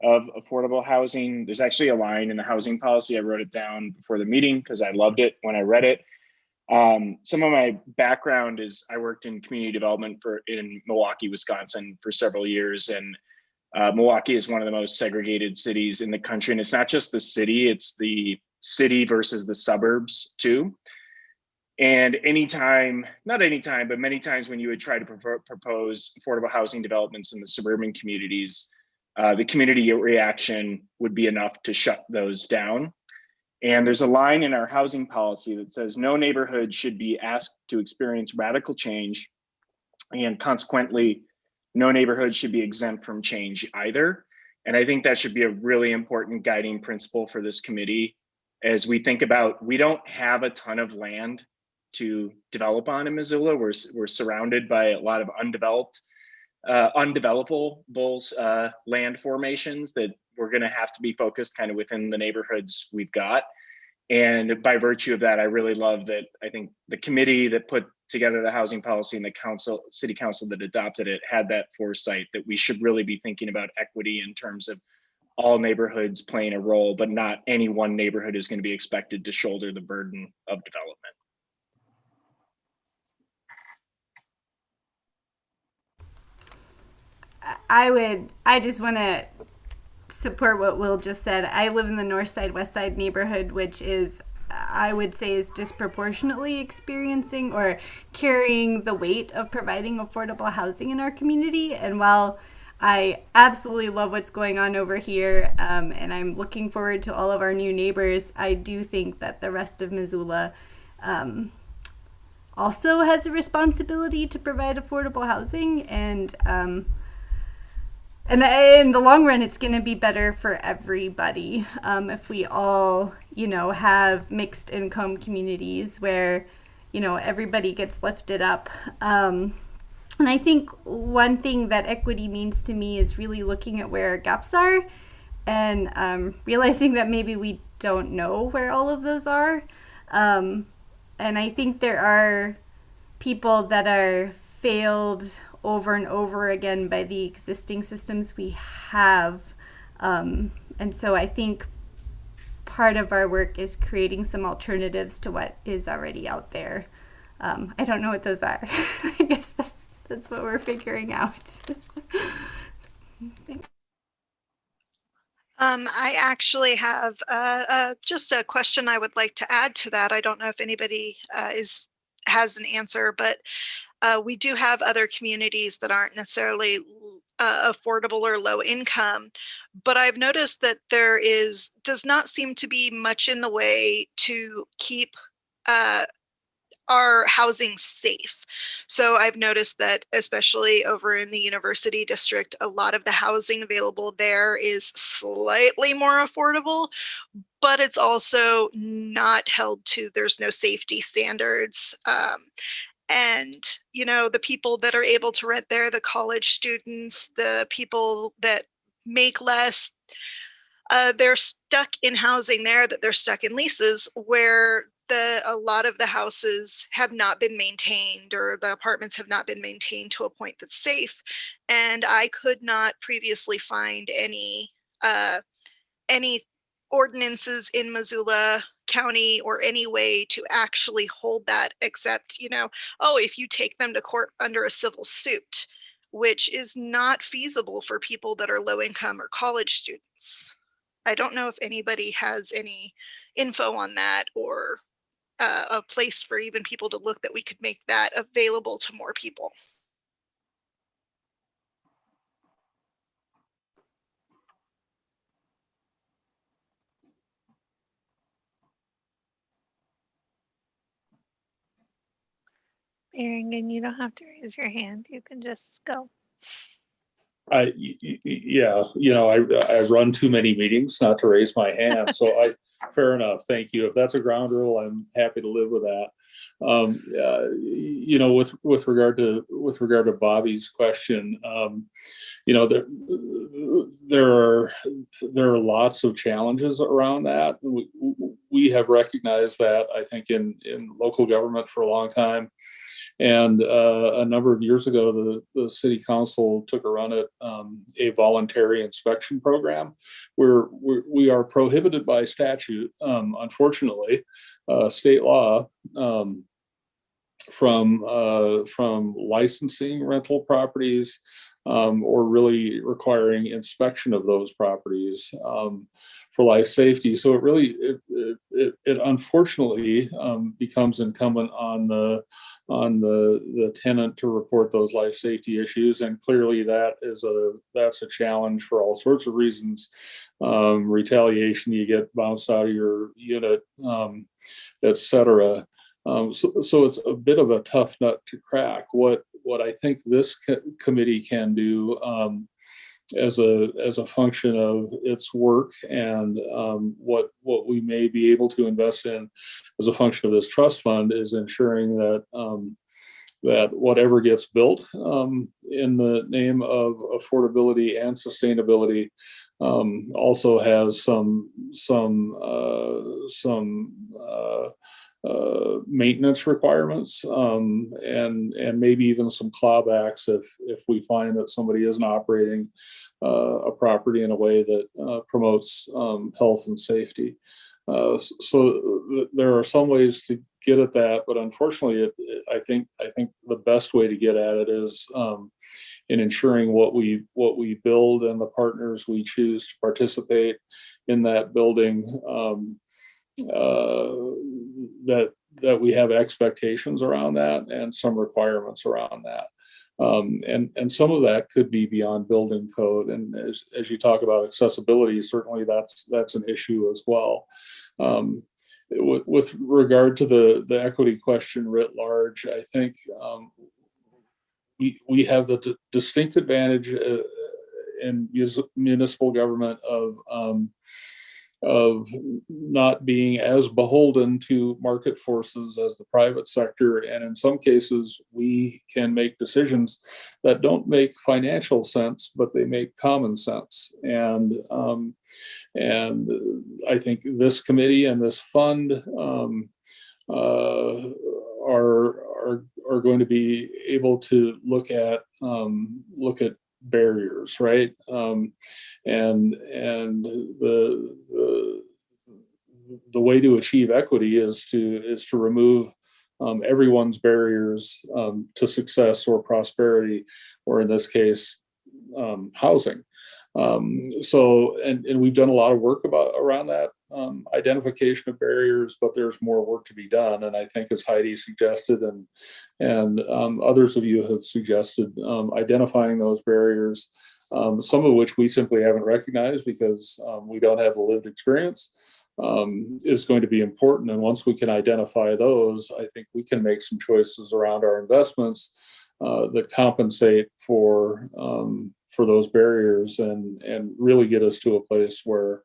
of affordable housing. There's actually a line in the housing policy. I wrote it down before the meeting because I loved it when I read it. Some of my background is I worked in community development in Milwaukee, Wisconsin for several years. And Milwaukee is one of the most segregated cities in the country. And it's not just the city, it's the city versus the suburbs too. And many times when you would try to propose affordable housing developments in the suburban communities, the community reaction would be enough to shut those down. And there's a line in our housing policy that says no neighborhood should be asked to experience radical change, and consequently, no neighborhood should be exempt from change either. And I think that should be a really important guiding principle for this committee as we think about, we don't have a ton of land to develop on in Missoula. We're surrounded by a lot of undevelopable land formations that we're going to have to be focused kind of within the neighborhoods we've got. And by virtue of that, I really love that I think the committee that put together the housing policy and the city council that adopted it had that foresight that we should really be thinking about equity in terms of all neighborhoods playing a role, but not any one neighborhood is going to be expected to shoulder the burden of development. I just want to support what Will just said. I live in the North Side, West Side neighborhood, which is, I would say, is disproportionately experiencing or carrying the weight of providing affordable housing in our community. And while I absolutely love what's going on over here, and I'm looking forward to all of our new neighbors, I do think that the rest of Missoula, also has a responsibility to provide affordable housing, and in the long run, it's going to be better for everybody if we all, have mixed income communities where, everybody gets lifted up. And I think one thing that equity means to me is really looking at where our gaps are and realizing that maybe we don't know where all of those are. And I think there are people that are failed over and over again by the existing systems we have. And so I think part of our work is creating some alternatives to what is already out there. I don't know what those are. I guess that's what we're figuring out. I actually have just a question I would like to add to that. I don't know if anybody has an answer, but we do have other communities that aren't necessarily affordable or low income, but I've noticed that there does not seem to be much in the way to keep our housing safe. So I've noticed that, especially over in the University District, a lot of the housing available there is slightly more affordable, but it's also not held to, there's no safety standards. And, the people that are able to rent there, the college students, the people that make less, they're stuck in housing there, that they're stuck in leases where a lot of the houses have not been maintained, or the apartments have not been maintained to a point that's safe. And I could not previously find any ordinances in Missoula County or any way to actually hold that, except, if you take them to court under a civil suit, which is not feasible for people that are low income or college students. I don't know if anybody has any info on that, or a place for even people to look that we could make that available to more people. Egan, you don't have to raise your hand. You can just go. Yeah, I run too many meetings not to raise my hand. So fair enough. Thank you. If that's a ground rule, I'm happy to live with that. With regard to Bobby's question, there are lots of challenges around that. We have recognized that, I think, in local government for a long time. And a number of years ago, the city council took a run at a voluntary inspection program where we are prohibited by statute, unfortunately, state law, from licensing rental properties or really requiring inspection of those properties for life safety. So it unfortunately becomes incumbent on the tenant to report those life safety issues, and clearly that's a challenge for all sorts of reasons. Retaliation, you get bounced out of your unit, etc. So it's a bit of a tough nut to crack. What I think this committee can do as a function of its work, and what we may be able to invest in as a function of this trust fund, is ensuring that that whatever gets built in the name of affordability and sustainability also has some maintenance requirements, and maybe even some clawbacks if we find that somebody isn't operating a property in a way that promotes health and safety. So there are some ways to get at that, but unfortunately, I think the best way to get at it is in ensuring what we build and the partners we choose to participate in that building, that we have expectations around that and some requirements around that. And some of that could be beyond building code. And as you talk about accessibility, certainly that's an issue as well. with regard to the equity question writ large, I think we have the distinct advantage in municipal government of not being as beholden to market forces as the private sector. And in some cases, we can make decisions that don't make financial sense, but they make common sense. And I think this committee and this fund are going to be able to look at barriers, right? And the way to achieve equity is to remove everyone's barriers to success or prosperity, or in this case, housing. So we've done a lot of work around that identification of barriers, but there's more work to be done. And I think, as Heidi suggested, and others of you have suggested, identifying those barriers, some of which we simply haven't recognized because we don't have the lived experience, is going to be important. And once we can identify those, I think we can make some choices around our investments that compensate for those barriers and really get us to a place where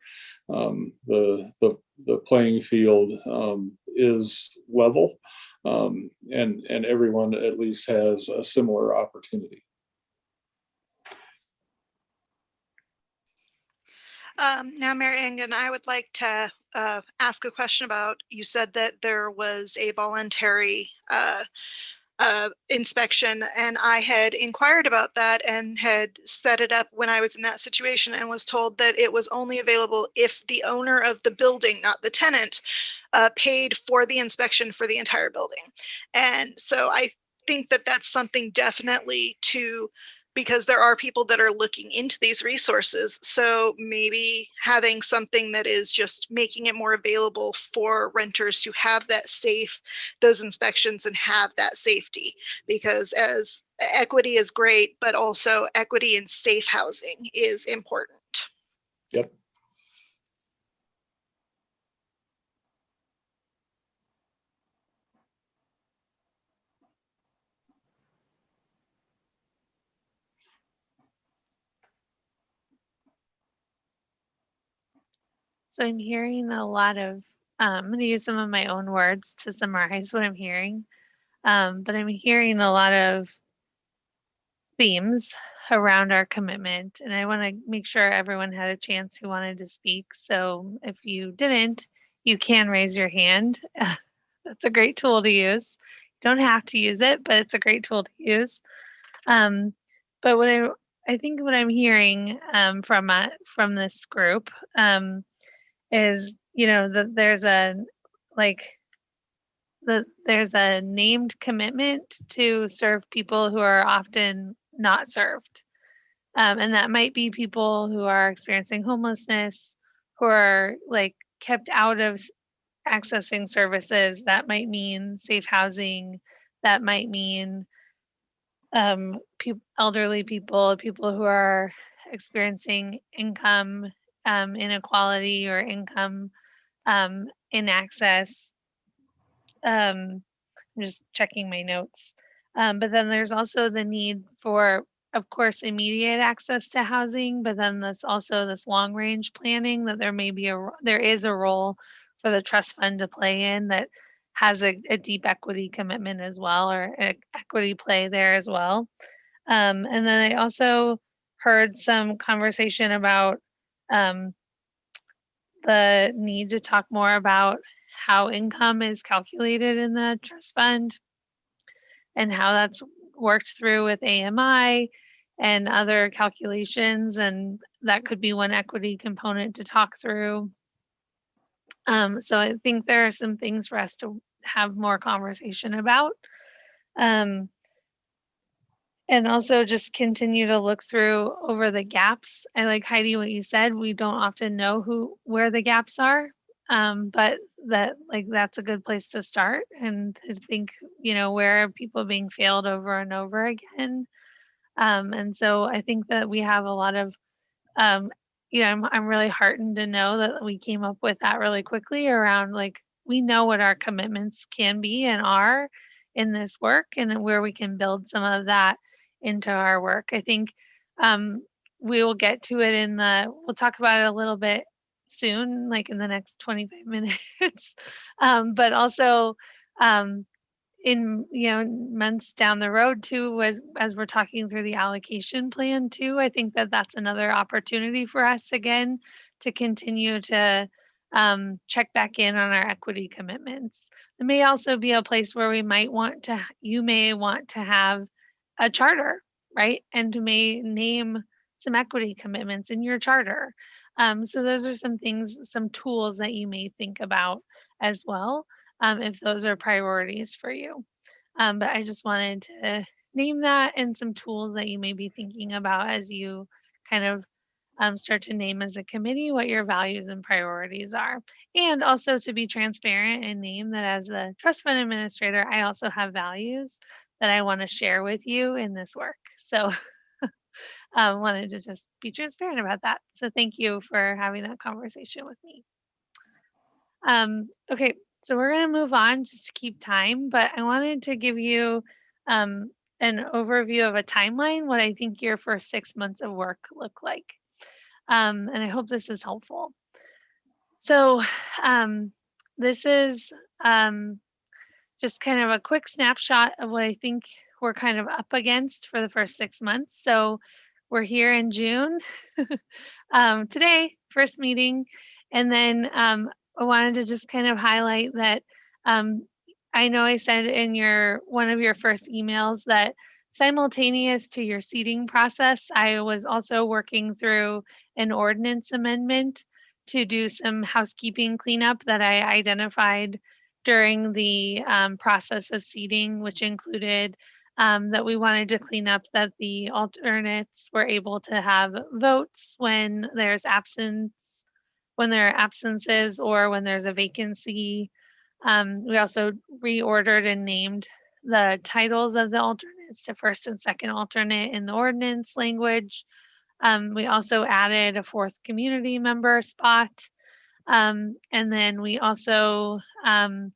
the playing field is level, and everyone at least has a similar opportunity. Now, Mary Egan, I would like to ask a question about, you said that there was a voluntary inspection, and I had inquired about that and had set it up when I was in that situation and was told that it was only available if the owner of the building, not the tenant, paid for the inspection for the entire building. And so I think that that's something definitely because there are people that are looking into these resources. So maybe having something that is just making it more available for renters to have those inspections and have that safety, because as equity is great, but also equity in safe housing is important. Yep. So I'm hearing a lot of, I'm going to use some of my own words to summarize what I'm hearing. But I'm hearing a lot of themes around our commitment, and I want to make sure everyone had a chance who wanted to speak. So if you didn't, you can raise your hand. That's a great tool to use. You don't have to use it, but it's a great tool to use. But what I think what I'm hearing from this group is, that there's a named commitment to serve people who are often not served. And that might be people who are experiencing homelessness, who are kept out of accessing services. That might mean safe housing. That might mean elderly people who are experiencing income inequality or income inaccess. I'm just checking my notes. But then there's also the need for, of course, immediate access to housing, but then there's also this long range planning that there is a role for the trust fund to play in that has a deep equity commitment as well, or equity play there as well. And then I also heard some conversation about the need to talk more about how income is calculated in the trust fund and how that's worked through with AMI and other calculations, and that could be one equity component to talk through. So I think there are some things for us to have more conversation about. And also just continue to look through over the gaps. I like, Heidi, what you said, we don't often know where the gaps are, but that's a good place to start and to think, where are people being failed over and over again. And so I think that we have a lot of, I'm really heartened to know that we came up with that really quickly around we know what our commitments can be and are in this work, and then where we can build some of that into our work. I think we will get to it we'll talk about it a little bit soon, like in the next 25 minutes, but also in months down the road too, as we're talking through the allocation plan too. I think that's another opportunity for us again to continue to check back in on our equity commitments. There may also be a place where you may want to have a charter, right? And may name some equity commitments in your charter. So those are some things, some tools that you may think about as well, if those are priorities for you. But I just wanted to name that and some tools that you may be thinking about as you kind of start to name as a committee what your values and priorities are. And also to be transparent and name that as a trust fund administrator, I also have values that I want to share with you in this work. So wanted to just be transparent about that. So thank you for having that conversation with me. Okay, so we're going to move on just to keep time, but I wanted to give you an overview of a timeline, what I think your first 6 months of work look like. And I hope this is helpful. So this is just kind of a quick snapshot of what I think we're kind of up against for the first 6 months. So we're here in June, today, first meeting. And then I wanted to just kind of highlight that I know I said in one of your first emails that simultaneous to your seating process, I was also working through an ordinance amendment to do some housekeeping cleanup that I identified during the process of seating, which included that we wanted to clean up that the alternates were able to have votes when there are absences or when there's a vacancy. We also reordered and named the titles of the alternates to first and second alternate in the ordinance language. We also added a fourth community member spot. And then we also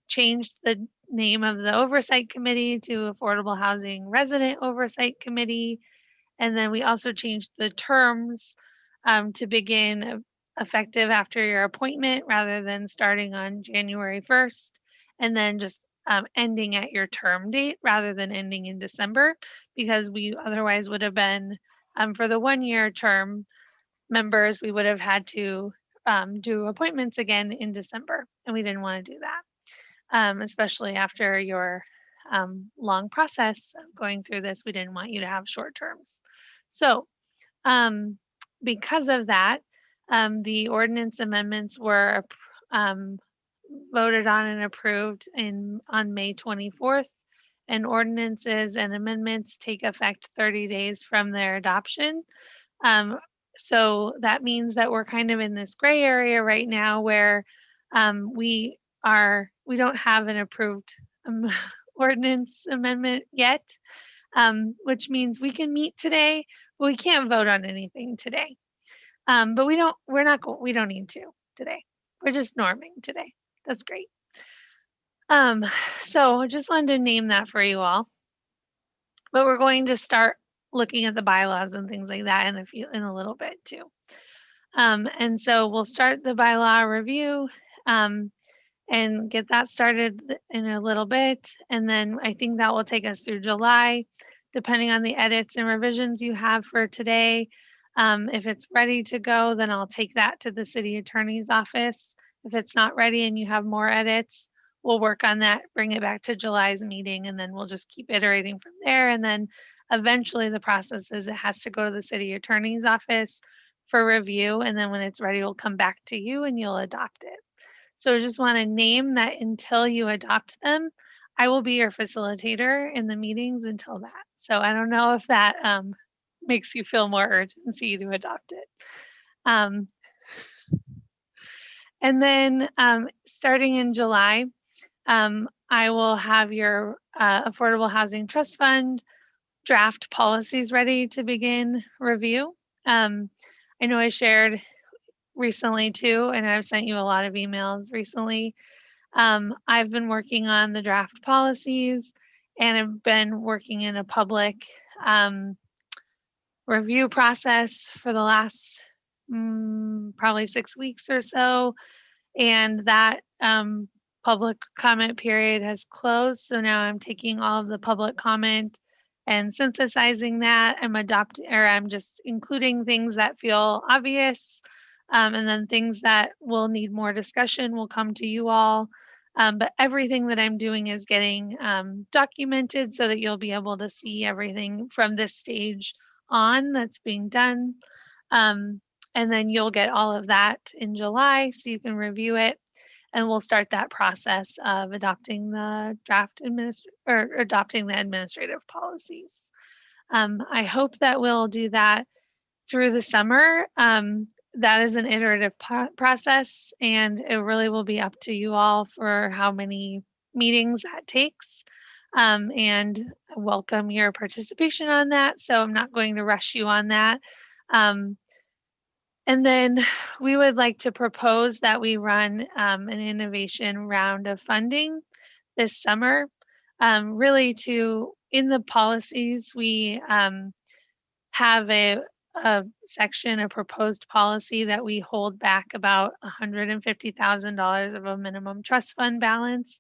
changed the name of the Oversight Committee to Affordable Housing Resident Oversight Committee. And then we also changed the terms to begin effective after your appointment rather than starting on January 1st, and then just ending at your term date rather than ending in December, because we otherwise would have been, for the 1-year term members, we would have had to do appointments again in December, and we didn't want to do that, especially after your long process of going through this. We didn't want you to have short terms. So because of that, the ordinance amendments were voted on and approved on May 24th, and ordinances and amendments take effect 30 days from their adoption. So that means that we're kind of in this gray area right now where we don't have an approved ordinance amendment yet, which means we can meet today, but we can't vote on anything today. But we don't need to today. We're just norming today. That's great. So I just wanted to name that for you all. But we're going to start looking at the bylaws and things like that in a little bit too. And so we'll start the bylaw review and get that started in a little bit. And then I think that will take us through July, depending on the edits and revisions you have for today. If it's ready to go, then I'll take that to the city attorney's office. If it's not ready and you have more edits, we'll work on that, bring it back to July's meeting, and then we'll just keep iterating from there. And then eventually the process is it has to go to the city attorney's office for review. And then when it's ready, we'll come back to you and you'll adopt it. So I just want to name that until you adopt them, I will be your facilitator in the meetings until that. So I don't know if that makes you feel more urgency to adopt it. And then starting in July, I will have your Affordable Housing Trust Fund draft policies ready to begin review. I know I shared recently too, and I've sent you a lot of emails recently, I've been working on the draft policies and have been working in a public review process for the last probably 6 weeks or so. And that public comment period has closed. So now I'm taking all of the public comment and synthesizing that. I'm just including things that feel obvious. And then things that will need more discussion will come to you all. But everything that I'm doing is getting documented so that you'll be able to see everything from this stage on that's being done. And then you'll get all of that in July so you can review it. And we'll start that process of adopting the adopting the administrative policies. I hope that we'll do that through the summer. That is an iterative process, and it really will be up to you all for how many meetings that takes. And I welcome your participation on that. So I'm not going to rush you on that. And then we would like to propose that we run an innovation round of funding this summer. Really in the policies, we have a section, a proposed policy that we hold back about $150,000 of a minimum trust fund balance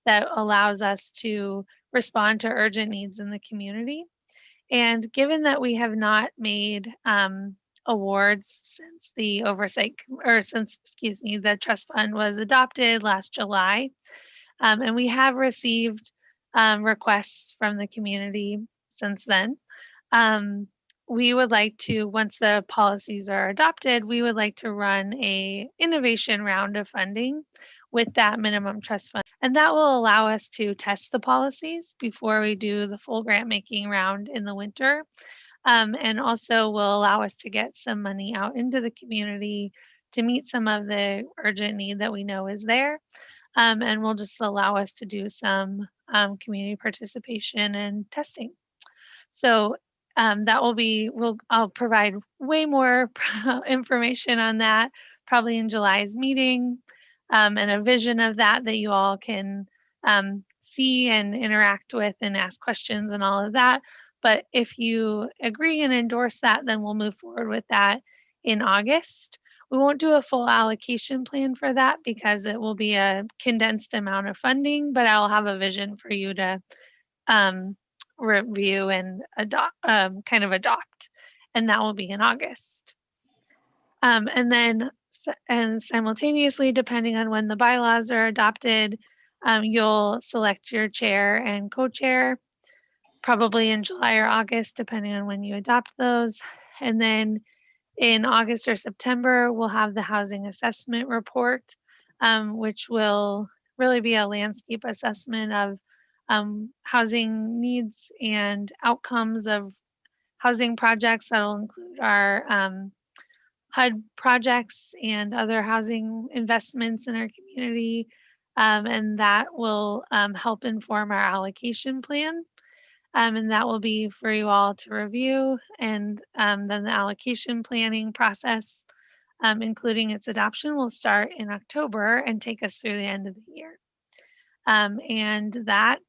that allows us to respond to urgent needs in the community. And given that we have not made awards since the the trust fund was adopted last July, and we have received requests from the community since then. We would like to, once the policies are adopted, we would like to run a innovation round of funding with that minimum trust fund. And that will allow us to test the policies before we do the full grant making round in the winter. And also will allow us to get some money out into the community to meet some of the urgent need that we know is there. And will just allow us to do some community participation and testing. So that will be, I'll provide way more information on that probably in July's meeting, and a vision of that you all can see and interact with and ask questions and all of that. But if you agree and endorse that, then we'll move forward with that in August. We won't do a full allocation plan for that because it will be a condensed amount of funding, but I'll have a vision for you to review and adopt, and that will be in August. And then simultaneously, depending on when the bylaws are adopted, you'll select your chair and co-chair, probably in July or August, depending on when you adopt those. And then in August or September, we'll have the housing assessment report, which will really be a landscape assessment of housing needs and outcomes of housing projects. That'll include our HUD projects and other housing investments in our community. And that will help inform our allocation plan. And that will be for you all to review. And then the allocation planning process, including its adoption, will start in October and take us through the end of the year. And that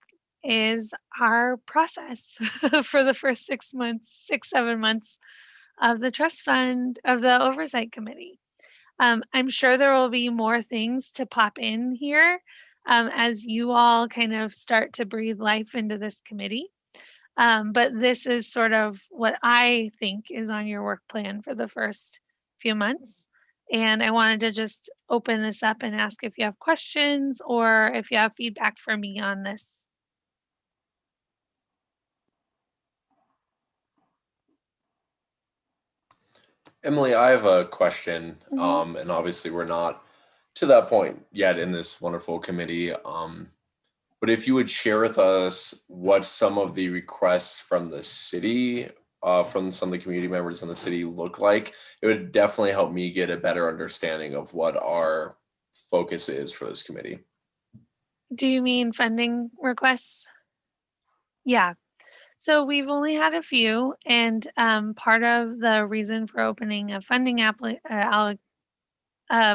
is our process for the first 7 months of the trust fund of the oversight committee. I'm sure there will be more things to pop in here as you all kind of start to breathe life into this committee. But this is sort of what I think is on your work plan for the first few months. And I wanted to just open this up and ask if you have questions or if you have feedback for me on this. Emily, I have a question, and obviously we're not to that point yet in this wonderful committee. But if you would share with us what some of the requests from the city, from some of the community members in the city look like, it would definitely help me get a better understanding of what our focus is for this committee. Do you mean funding requests? Yeah. So we've only had a few, and part of the reason for opening a funding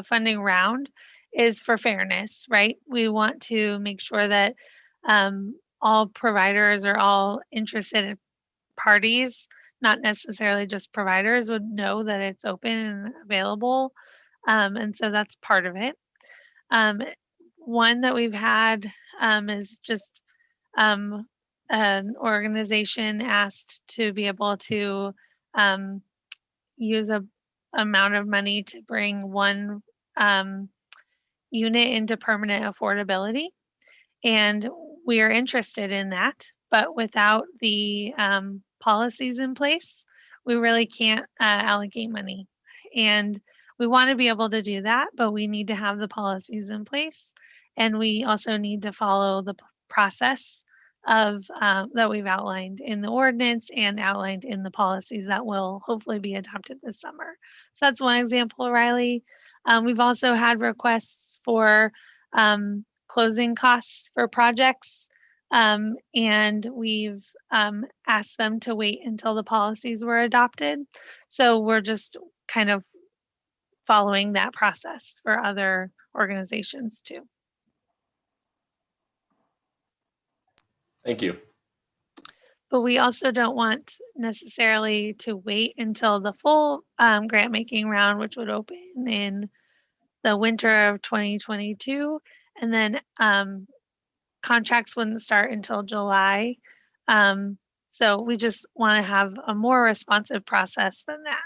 funding round is for fairness, right? We want to make sure that all providers or all interested parties, not necessarily just providers, would know that it's open and available. And so that's part of it. One that we've had is just an organization asked to be able to use a amount of money to bring one unit into permanent affordability. And we are interested in that, but without the policies in place, we really can't allocate money. And we want to be able to do that, but we need to have the policies in place. And we also need to follow the process of that we've outlined in the ordinance and outlined in the policies that will hopefully be adopted this summer. So that's one example, Riley. We've also had requests for closing costs for projects, and we've asked them to wait until the policies were adopted. So we're just kind of following that process for other organizations too. Thank you. But we also don't want necessarily to wait until the full grant making round, which would open in the winter of 2022. And then contracts wouldn't start until July. So we just want to have a more responsive process than that.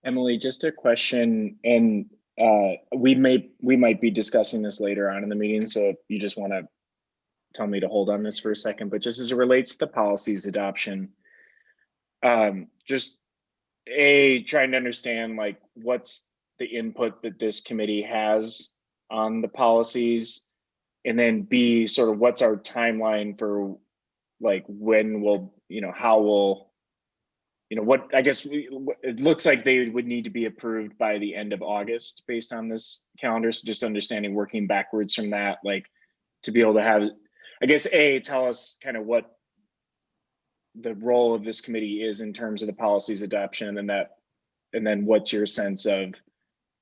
Emily, just a question, and we might be discussing this later on in the meeting, so if you just want to tell me to hold on this for a second, but just as it relates to policies adoption, just trying to understand like what's the input that this committee has on the policies, and then B, sort of what's our timeline for like when we'll, how we'll, what, I guess it looks like they would need to be approved by the end of August based on this calendar. So just understanding, working backwards from that, like to be able to have, I guess, tell us kind of what the role of this committee is in terms of the policies adoption, and then what's your sense of,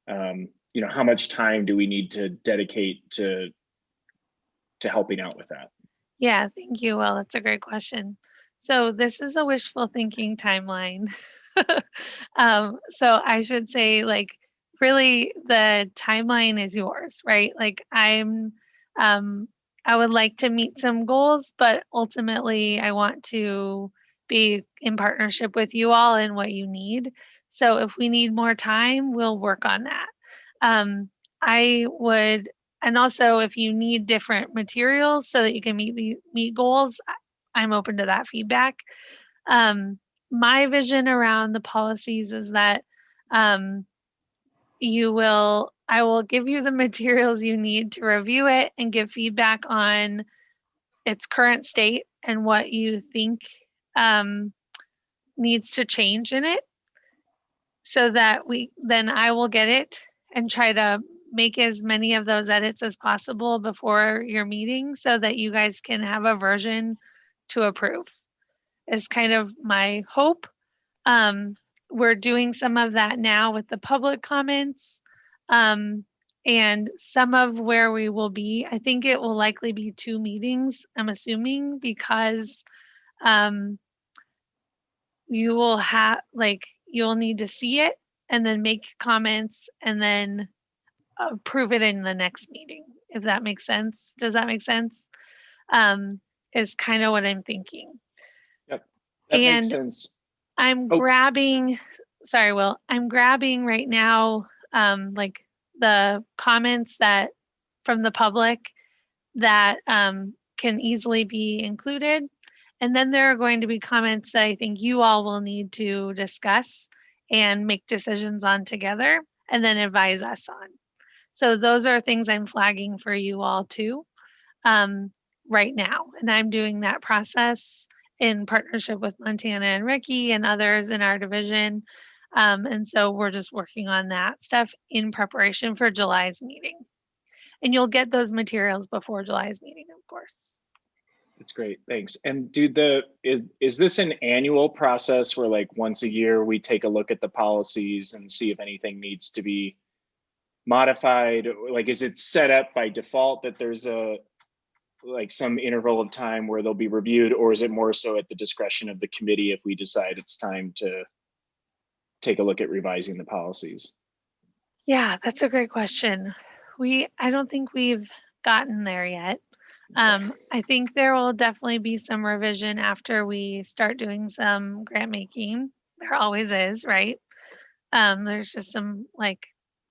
how much time do we need to dedicate to helping out with that? Yeah, thank you. Well, that's a great question. So this is a wishful thinking timeline. So I should say, like, really the timeline is yours, right? Like I would like to meet some goals, but ultimately I want to be in partnership with you all in what you need. So if we need more time, we'll work on that. I would, and also if you need different materials so that you can meet goals, I'm open to that feedback. My vision around the policies is that I will give you the materials you need to review it and give feedback on its current state and what you think needs to change in it, so that then I will get it and try to make as many of those edits as possible before your meeting so that you guys can have a version to approve, is kind of my hope. We're doing some of that now with the public comments, and some of where we will be, I think it will likely be 2 meetings, I'm assuming, because you will have, you'll need to see it and then make comments and then approve it in the next meeting, if that makes sense. Does that make sense? Is kind of what I'm thinking. Yep, that makes sense. I'm grabbing, sorry, Will, I'm grabbing right now, like the comments that from the public that can easily be included. And then there are going to be comments that I think you all will need to discuss and make decisions on together and then advise us on. So those are things I'm flagging for you all too, right now. And I'm doing that process in partnership with Montana and Ricky and others in our division. And so we're just working on that stuff in preparation for July's meeting. And you'll get those materials before July's meeting, of course. That's great, thanks. And is this an annual process where like once a year we take a look at the policies and see if anything needs to be modified? Like, is it set up by default that there's like some interval of time where they'll be reviewed, or is it more so at the discretion of the committee if we decide it's time to take a look at revising the policies? Yeah, that's a great question. I don't think we've gotten there yet. I think there will definitely be some revision after we start doing some grant making. There always is, right? There's just some like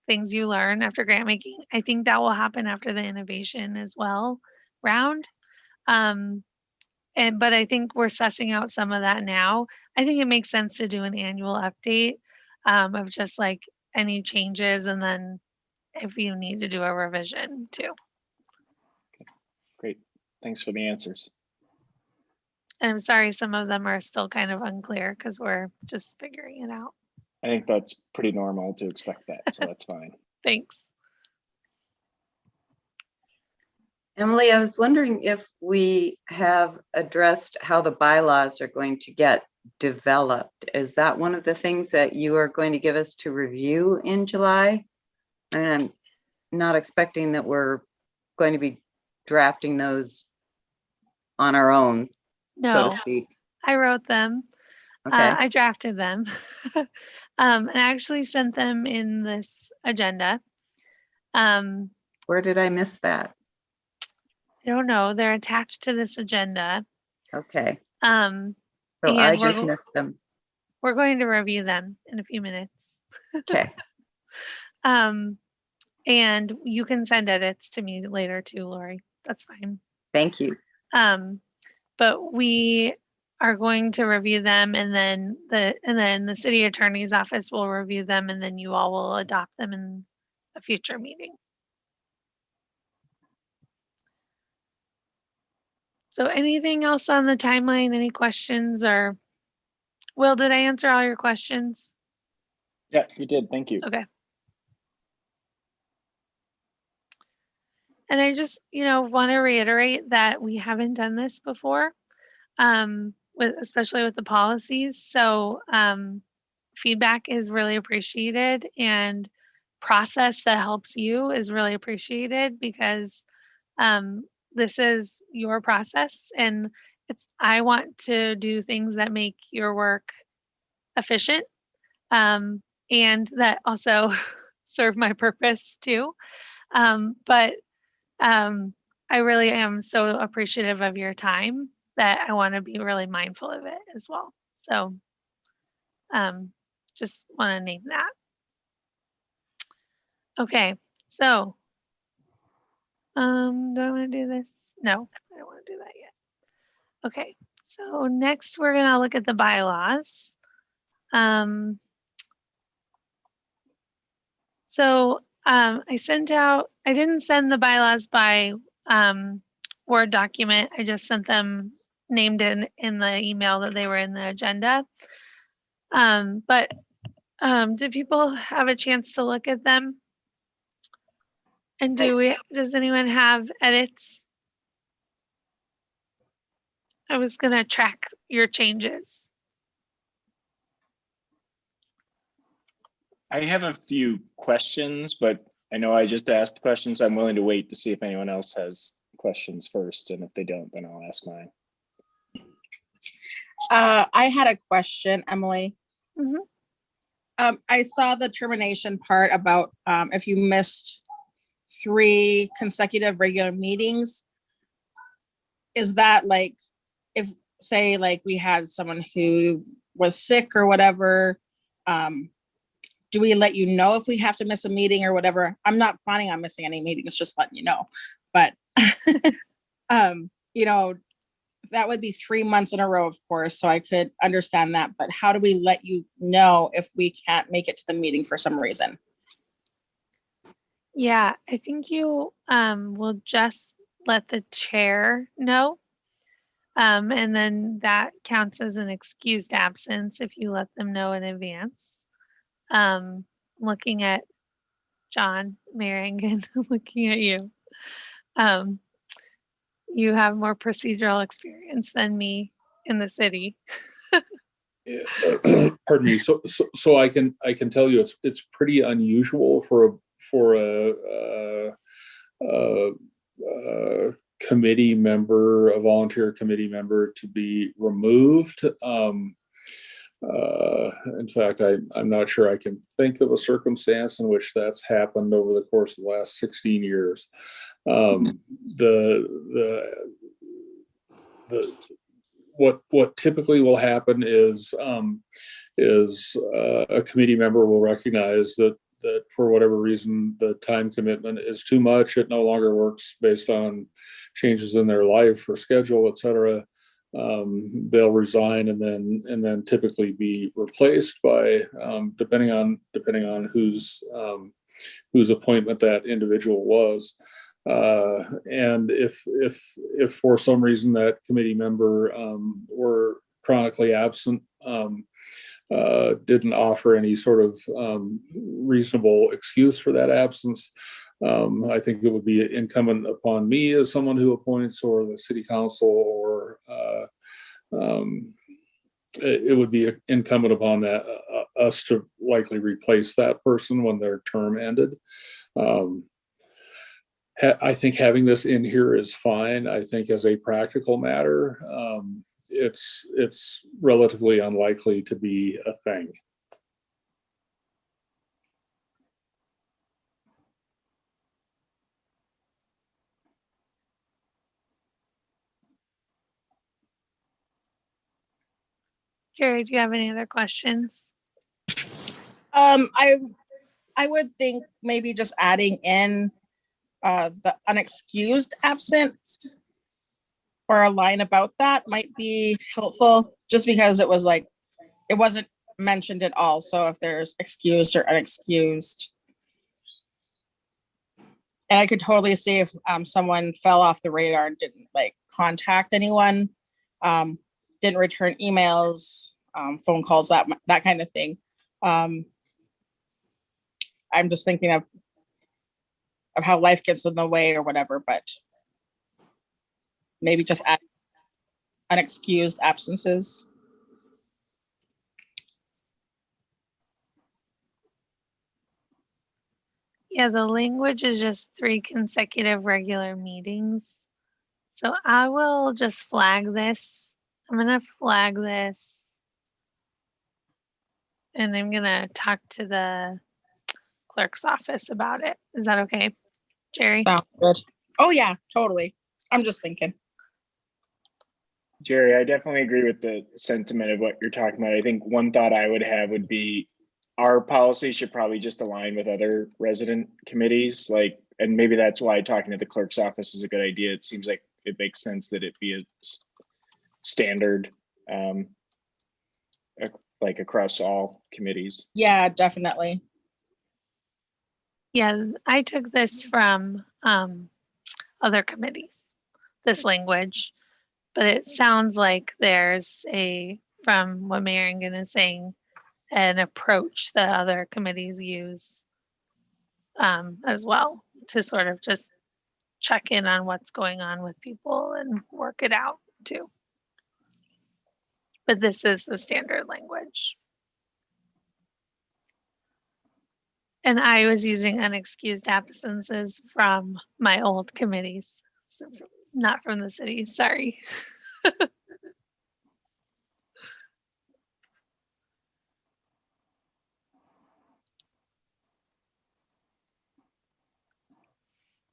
things you learn after grant making. I think that will happen after the innovation as well round. But I think we're sussing out some of that now. I think it makes sense to do an annual update of just like any changes, and then if you need to do a revision too. Great, thanks for the answers. And I'm sorry, some of them are still kind of unclear because we're just figuring it out. I think that's pretty normal to expect that, so that's fine. Thanks. Emily, I was wondering if we have addressed how the bylaws are going to get developed. Is that one of the things that you are going to give us to review in July? And I'm not expecting that we're going to be drafting those on our own, so to speak. I wrote them. Okay. I drafted them. And I actually sent them in this agenda. Where did I miss that? I don't know. They're attached to this agenda. Okay. So I just missed them. We're going to review them in a few minutes. Okay. And you can send edits to me later too, Lori. That's fine. Thank you. But we are going to review them, and then the city attorney's office will review them, and then you all will adopt them in a future meeting. So anything else on the timeline? Any questions? Or Will, did I answer all your questions? Yeah, you did. Thank you. Okay. And I just, want to reiterate that we haven't done this before, especially with the policies. So feedback is really appreciated, and process that helps you is really appreciated, because this is your process, and I want to do things that make your work efficient, and that also serve my purpose too. But I really am so appreciative of your time that I want to be really mindful of it as well. So just want to name that. Okay, so do I want to do this? No, I don't want to do that yet. Okay, so next we're going to look at the bylaws. I didn't send the bylaws by Word document. I just sent them named in the email that they were in the agenda. But did people have a chance to look at them? And does anyone have edits? I was gonna track your changes. I have a few questions, but I know I just asked questions, so I'm willing to wait to see if anyone else has questions first, and if they don't, then I'll ask mine. I had a question, Emily. Mm-hmm. I saw the termination part about if you missed 3 consecutive regular meetings. Is that like, if say like we had someone who was sick or whatever, do we let you know if we have to miss a meeting or whatever? I'm not planning on missing any meetings, just letting you know. But, that would be 3 months in a row, of course, so I could understand that. But how do we let you know if we can't make it to the meeting for some reason? Yeah, I think you will just let the chair know. And then that counts as an excused absence if you let them know in advance. Looking at John, Mayor Egan, looking at you. you have more procedural experience than me in the city. Pardon me. So I can tell you it's pretty unusual for a committee member, a volunteer committee member, to be removed. In fact, I'm not sure I can think of a circumstance in which that's happened over the course of the last 16 years. What typically will happen is a committee member will recognize that for whatever reason the time commitment is too much. It no longer works based on changes in their life or schedule, etc. They'll resign and then typically be replaced by depending on whose appointment that individual was. And if for some reason that committee member were chronically absent, didn't offer any sort of reasonable excuse for that absence, I think it would be incumbent upon me as someone who appoints, or the city council, or it would be incumbent upon us to likely replace that person when their term ended. I think having this in here is fine. I think as a practical matter, it's relatively unlikely to be a thing. Jerry, do you have any other questions? I would think maybe just adding in the unexcused absence, or a line about that, might be helpful, just because it was like, it wasn't mentioned at all. So if there's excused or unexcused. And I could totally see if someone fell off the radar and didn't like contact anyone, didn't return emails, phone calls, that kind of thing. I'm just thinking of how life gets in the way or whatever, but maybe just add unexcused absences. Yeah, the language is just 3 consecutive regular meetings. So I will just flag this. I'm going to flag this. And I'm going to talk to the clerk's office about it. Is that okay, Jerry? Sounds good. Oh yeah, totally. I'm just thinking. Jerry, I definitely agree with the sentiment of what you're talking about. I think one thought I would have would be our policy should probably just align with other resident committees, and maybe that's why talking to the clerk's office is a good idea. It seems like it makes sense that it be a standard, like across all committees. Yeah, definitely. Yeah, I took this from other committees, this language, but it sounds like there's from what Mayor Egan is saying, an approach that other committees use as well, to sort of just check in on what's going on with people and work it out too. But this is the standard language. And I was using unexcused absences from my old committees, so not from the city, sorry.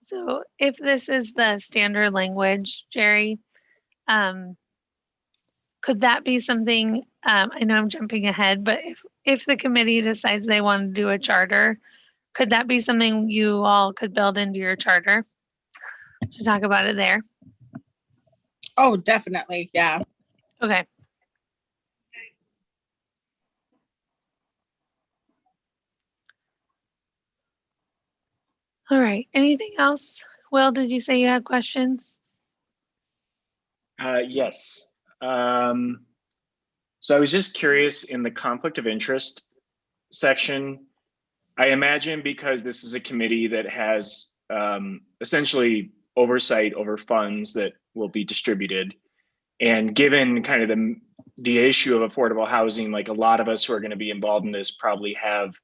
So if this is the standard language, Jerry, could that be something, I know I'm jumping ahead, but if the committee decides they want to do a charter, could that be something you all could build into your charter to talk about it there? Oh, definitely. Yeah. Okay. All right. Anything else? Will, did you say you had questions? Yes. So I was just curious, in the conflict of interest section, I imagine because this is a committee that has essentially oversight over funds that will be distributed. And given kind of the issue of affordable housing, like a lot of us who are going to be involved in this probably have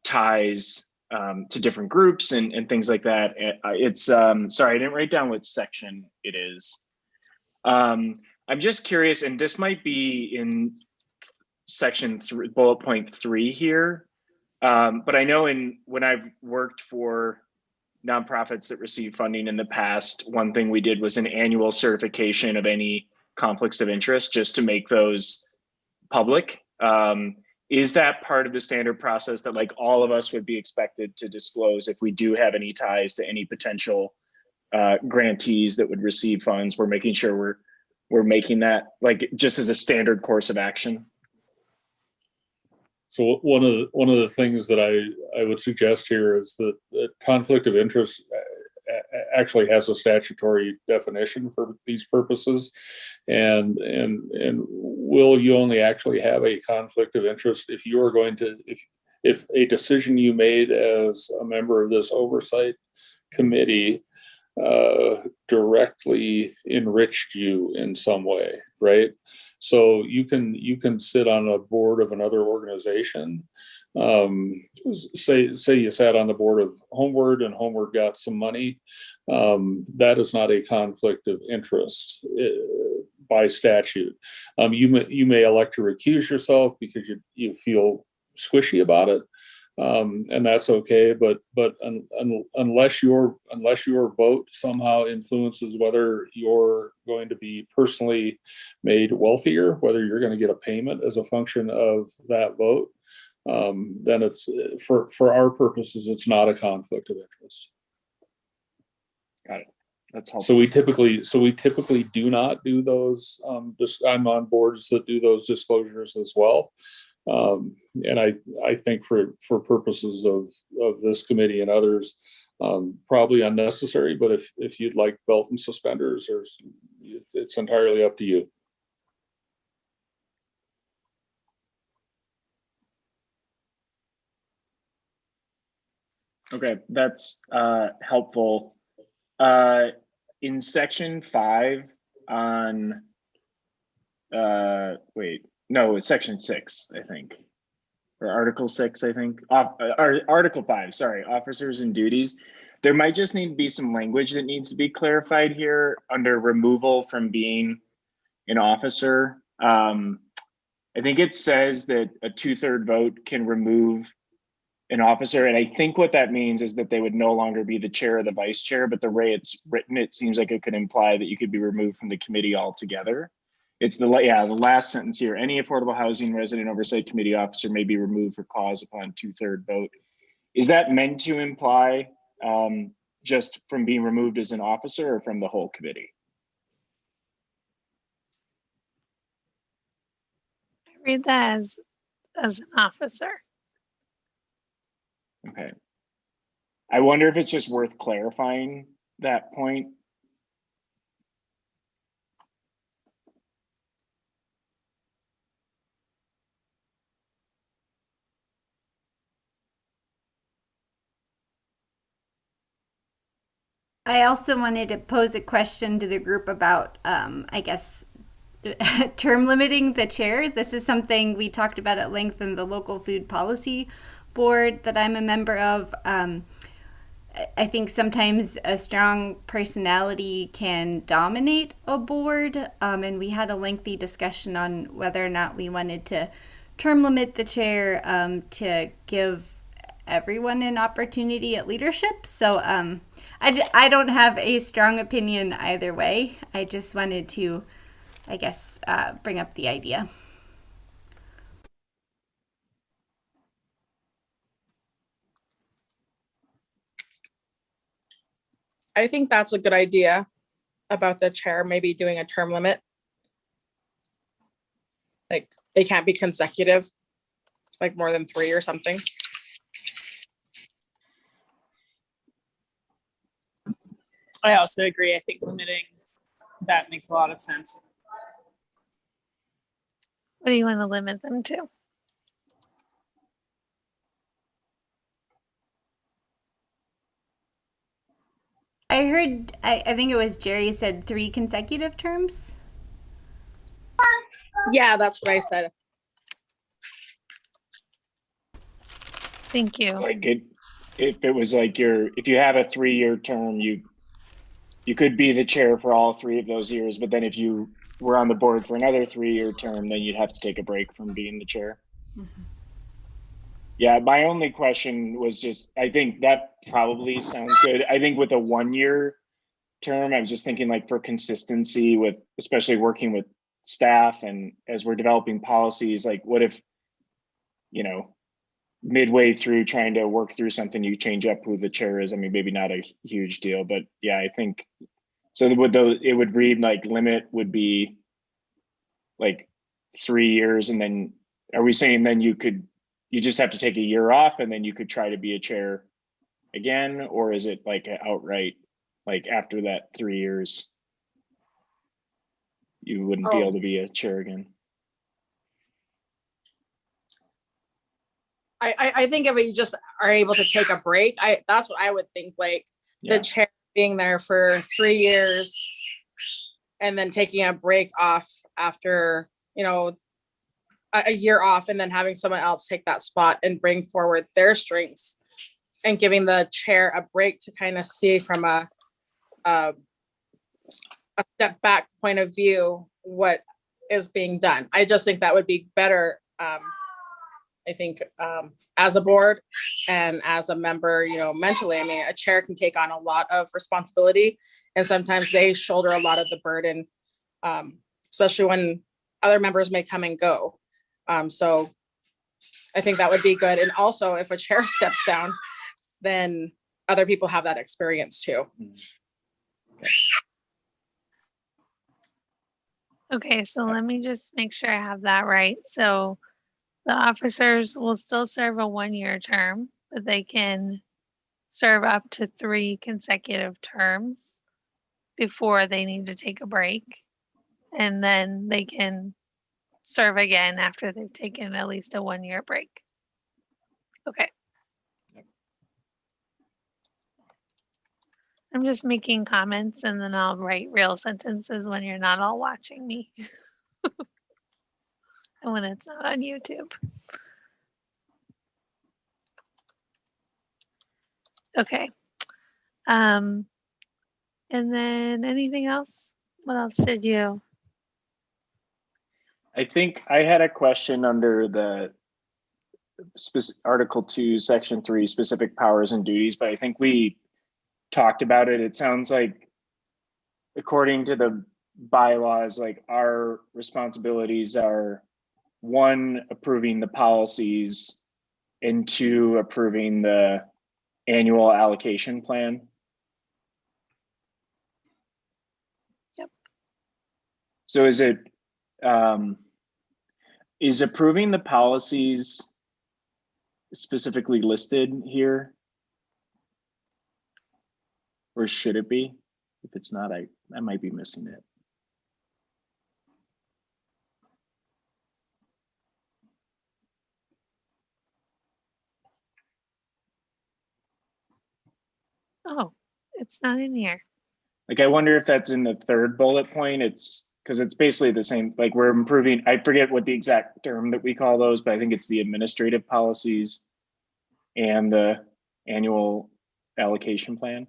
ties to different groups and things like that. It's sorry, I didn't write down which section it is. I'm just curious, and this might be in section 3, bullet point 3 here. But I know when I've worked for nonprofits that receive funding in the past, one thing we did was an annual certification of any conflicts of interest just to make those public. Is that part of the standard process that like all of us would be expected to disclose if we do have any ties to any potential grantees that would receive funds? We're making sure we're making that like just as a standard course of action. So one of the things that I would suggest here is that the conflict of interest actually has a statutory definition for these purposes, and will you only actually have a conflict of interest if you are going to if a decision you made as a member of this oversight committee directly enriched you in some way, right? So you can sit on a board of another organization. Say you sat on the board of Homeward and Homeward got some money. That is not a conflict of interest by statute. You may elect to recuse yourself because you feel squishy about it. And that's okay, but unless your vote somehow influences whether you're going to be personally made wealthier, whether you're going to get a payment as a function of that vote, then it's for our purposes, it's not a conflict of interest. Got it. That's helpful. So we typically do not do those. I'm on boards that do those disclosures as well. And I think for purposes of this committee and others, probably unnecessary, but if you'd like belt and suspenders, it's entirely up to you. Okay, that's helpful. In section 5 on, it's section 6, I think, or article 6, I think, or article 5, sorry, officers and duties. There might just need to be some language that needs to be clarified here under removal from being an officer. I think it says that a 2/3 vote can remove an officer. And I think what that means is that they would no longer be the chair or the vice chair, but the way it's written, it seems like it could imply that you could be removed from the committee altogether. It's the last sentence here. Any affordable housing resident oversight committee officer may be removed for cause upon 2/3 vote. Is that meant to imply just from being removed as an officer or from the whole committee? I read that as an officer. Okay. I wonder if it's just worth clarifying that point. I also wanted to pose a question to the group about, I guess, term limiting the chair. This is something we talked about at length in the local food policy board that I'm a member of. I think sometimes a strong personality can dominate a board, and we had a lengthy discussion on whether or not we wanted to term limit the chair to give everyone an opportunity at leadership. So I don't have a strong opinion either way. I just wanted to, I guess, bring up the idea. I think that's a good idea about the chair maybe doing a term limit. Like they can't be consecutive, like more than 3 or something. I also agree. I think limiting that makes a lot of sense. What do you want to limit them to? I heard, I think it was Jerry said 3 consecutive terms. Yeah, that's what I said. Thank you. Like if it was like if you have a 3-year term, you could be the chair for all 3 of those years, but then if you were on the board for another 3-year term, then you'd have to take a break from being the chair. Mm-hmm. Yeah, my only question was just, I think that probably sounds good. I think with a 1-year term, I was just thinking like for consistency with, especially working with staff and as we're developing policies, like what if, midway through trying to work through something, you change up who the chair is. I mean, maybe not a huge deal, but yeah, I think so. It would read like limit would be like 3 years, and then are we saying then you just have to take a year off and then you could try to be a chair again, or is it like outright like after that 3 years you wouldn't be able to be a chair again? I think if you just are able to take a break, that's what I would think, like the chair being there for 3 years and then taking a break off after, a year off, and then having someone else take that spot and bring forward their strengths and giving the chair a break to kind of see from a step back point of view what is being done. I just think that would be better. I think as a board and as a member, mentally, I mean, a chair can take on a lot of responsibility, and sometimes they shoulder a lot of the burden, especially when other members may come and go. So I think that would be good. And also if a chair steps down, then other people have that experience too. Okay, so let me just make sure I have that right. So the officers will still serve a 1-year term, but they can serve up to 3 consecutive terms before they need to take a break. And then they can serve again after they've taken at least a 1-year break. Okay. I'm just making comments and then I'll write real sentences when you're not all watching me. And when it's not on YouTube. Okay. And then anything else? What else did you? I think I had a question under the Article 2, Section 3, specific powers and duties, but I think we talked about it. It sounds like, according to the bylaws, like our responsibilities are 1, approving the policies, and 2, approving the annual allocation plan. Yep. So is approving the policies specifically listed here? Or should it be? If it's not, I might be missing it. Oh, it's not in here. Like, I wonder if that's in the 3rd bullet point. It's because it's basically the same, like we're improving, I forget what the exact term that we call those, but I think it's the administrative policies and the annual allocation plan.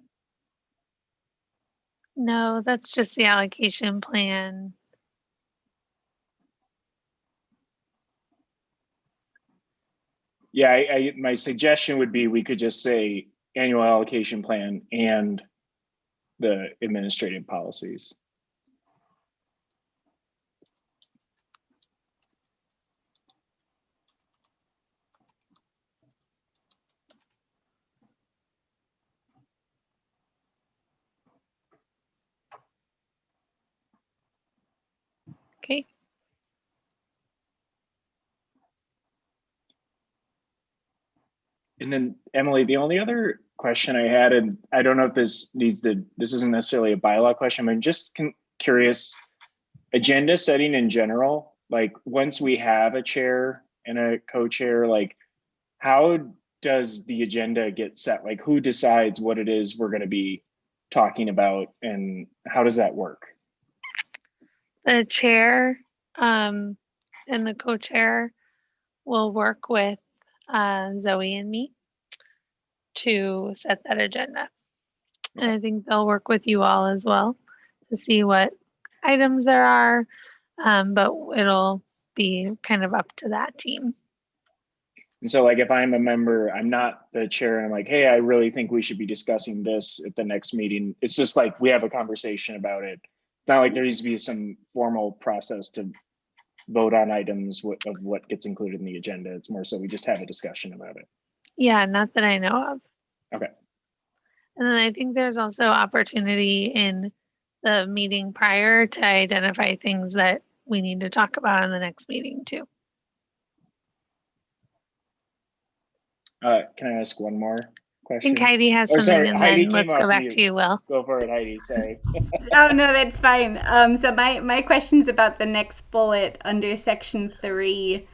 No, that's just the allocation plan. Yeah, my suggestion would be we could just say annual allocation plan and the administrative policies. Okay. And then Emily, the only other question I had, and I don't know if this isn't necessarily a bylaw question, I'm just curious, agenda setting in general, like once we have a chair and a co-chair, like how does the agenda get set? Like who decides what it is we're going to be talking about, and how does that work? The chair and the co-chair will work with Zoe and me to set that agenda. And I think they'll work with you all as well to see what items there are, but it'll be kind of up to that team. And so like if I'm a member, I'm not the chair, and I'm like, hey, I really think we should be discussing this at the next meeting. It's just like we have a conversation about it. It's not like there needs to be some formal process to vote on items of what gets included in the agenda. It's more so we just have a discussion about it. Yeah, not that I know of. Okay. And then I think there's also opportunity in the meeting prior to identify things that we need to talk about in the next meeting too. Can I ask one more I question? think Heidi has Or something, sorry, and Heidi then came let's go off back mute. to you, Will. Go for it, Heidi, sorry. Oh, no, that's fine. So my question's about the next bullet under section 3,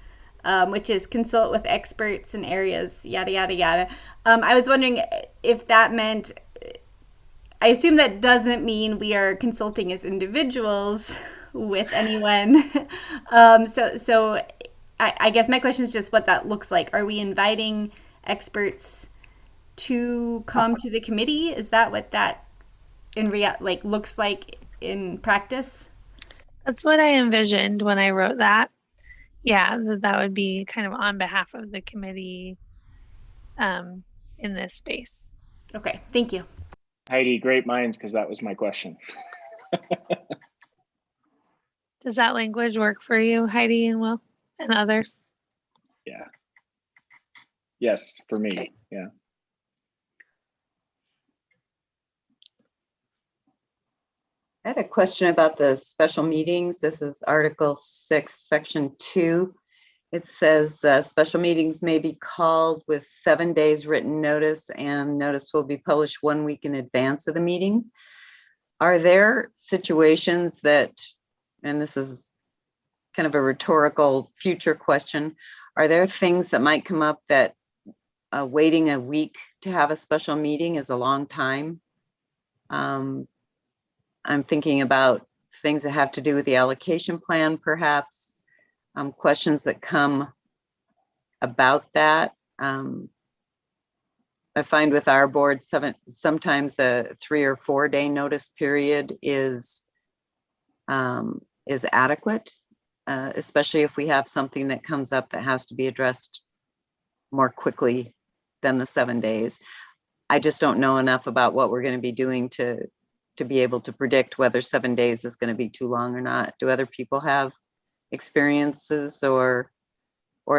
which is consult with experts in areas, yada, yada, yada. I was wondering if that meant, I assume that doesn't mean we are consulting as individuals with anyone. So I guess my question is just what that looks like. Are we inviting experts to come to the committee? Is that what that looks like in practice? That's what I envisioned when I wrote that. Yeah, that would be kind of on behalf of the committee in this space. Okay, thank you. Heidi, great minds, because that was my question. Does that language work for you, Heidi and Will and others? Yeah. Yes, for me. Okay. Yeah. I had a question about the special meetings. This is Article 6, Section 2. It says special meetings may be called with 7 days written notice, and notice will be published 1 week in advance of the meeting. Are there situations that, and this is kind of a rhetorical future question, are there things that might come up that waiting a week to have a special meeting is a long time? I'm thinking about things that have to do with the allocation plan, perhaps, questions that come about that. I find with our board, sometimes a 3 or 4 day notice period is adequate, especially if we have something that comes up that has to be addressed more quickly than the 7 days. I just don't know enough about what we're going to be doing to be able to predict whether 7 days is going to be too long or not. Do other people have experiences or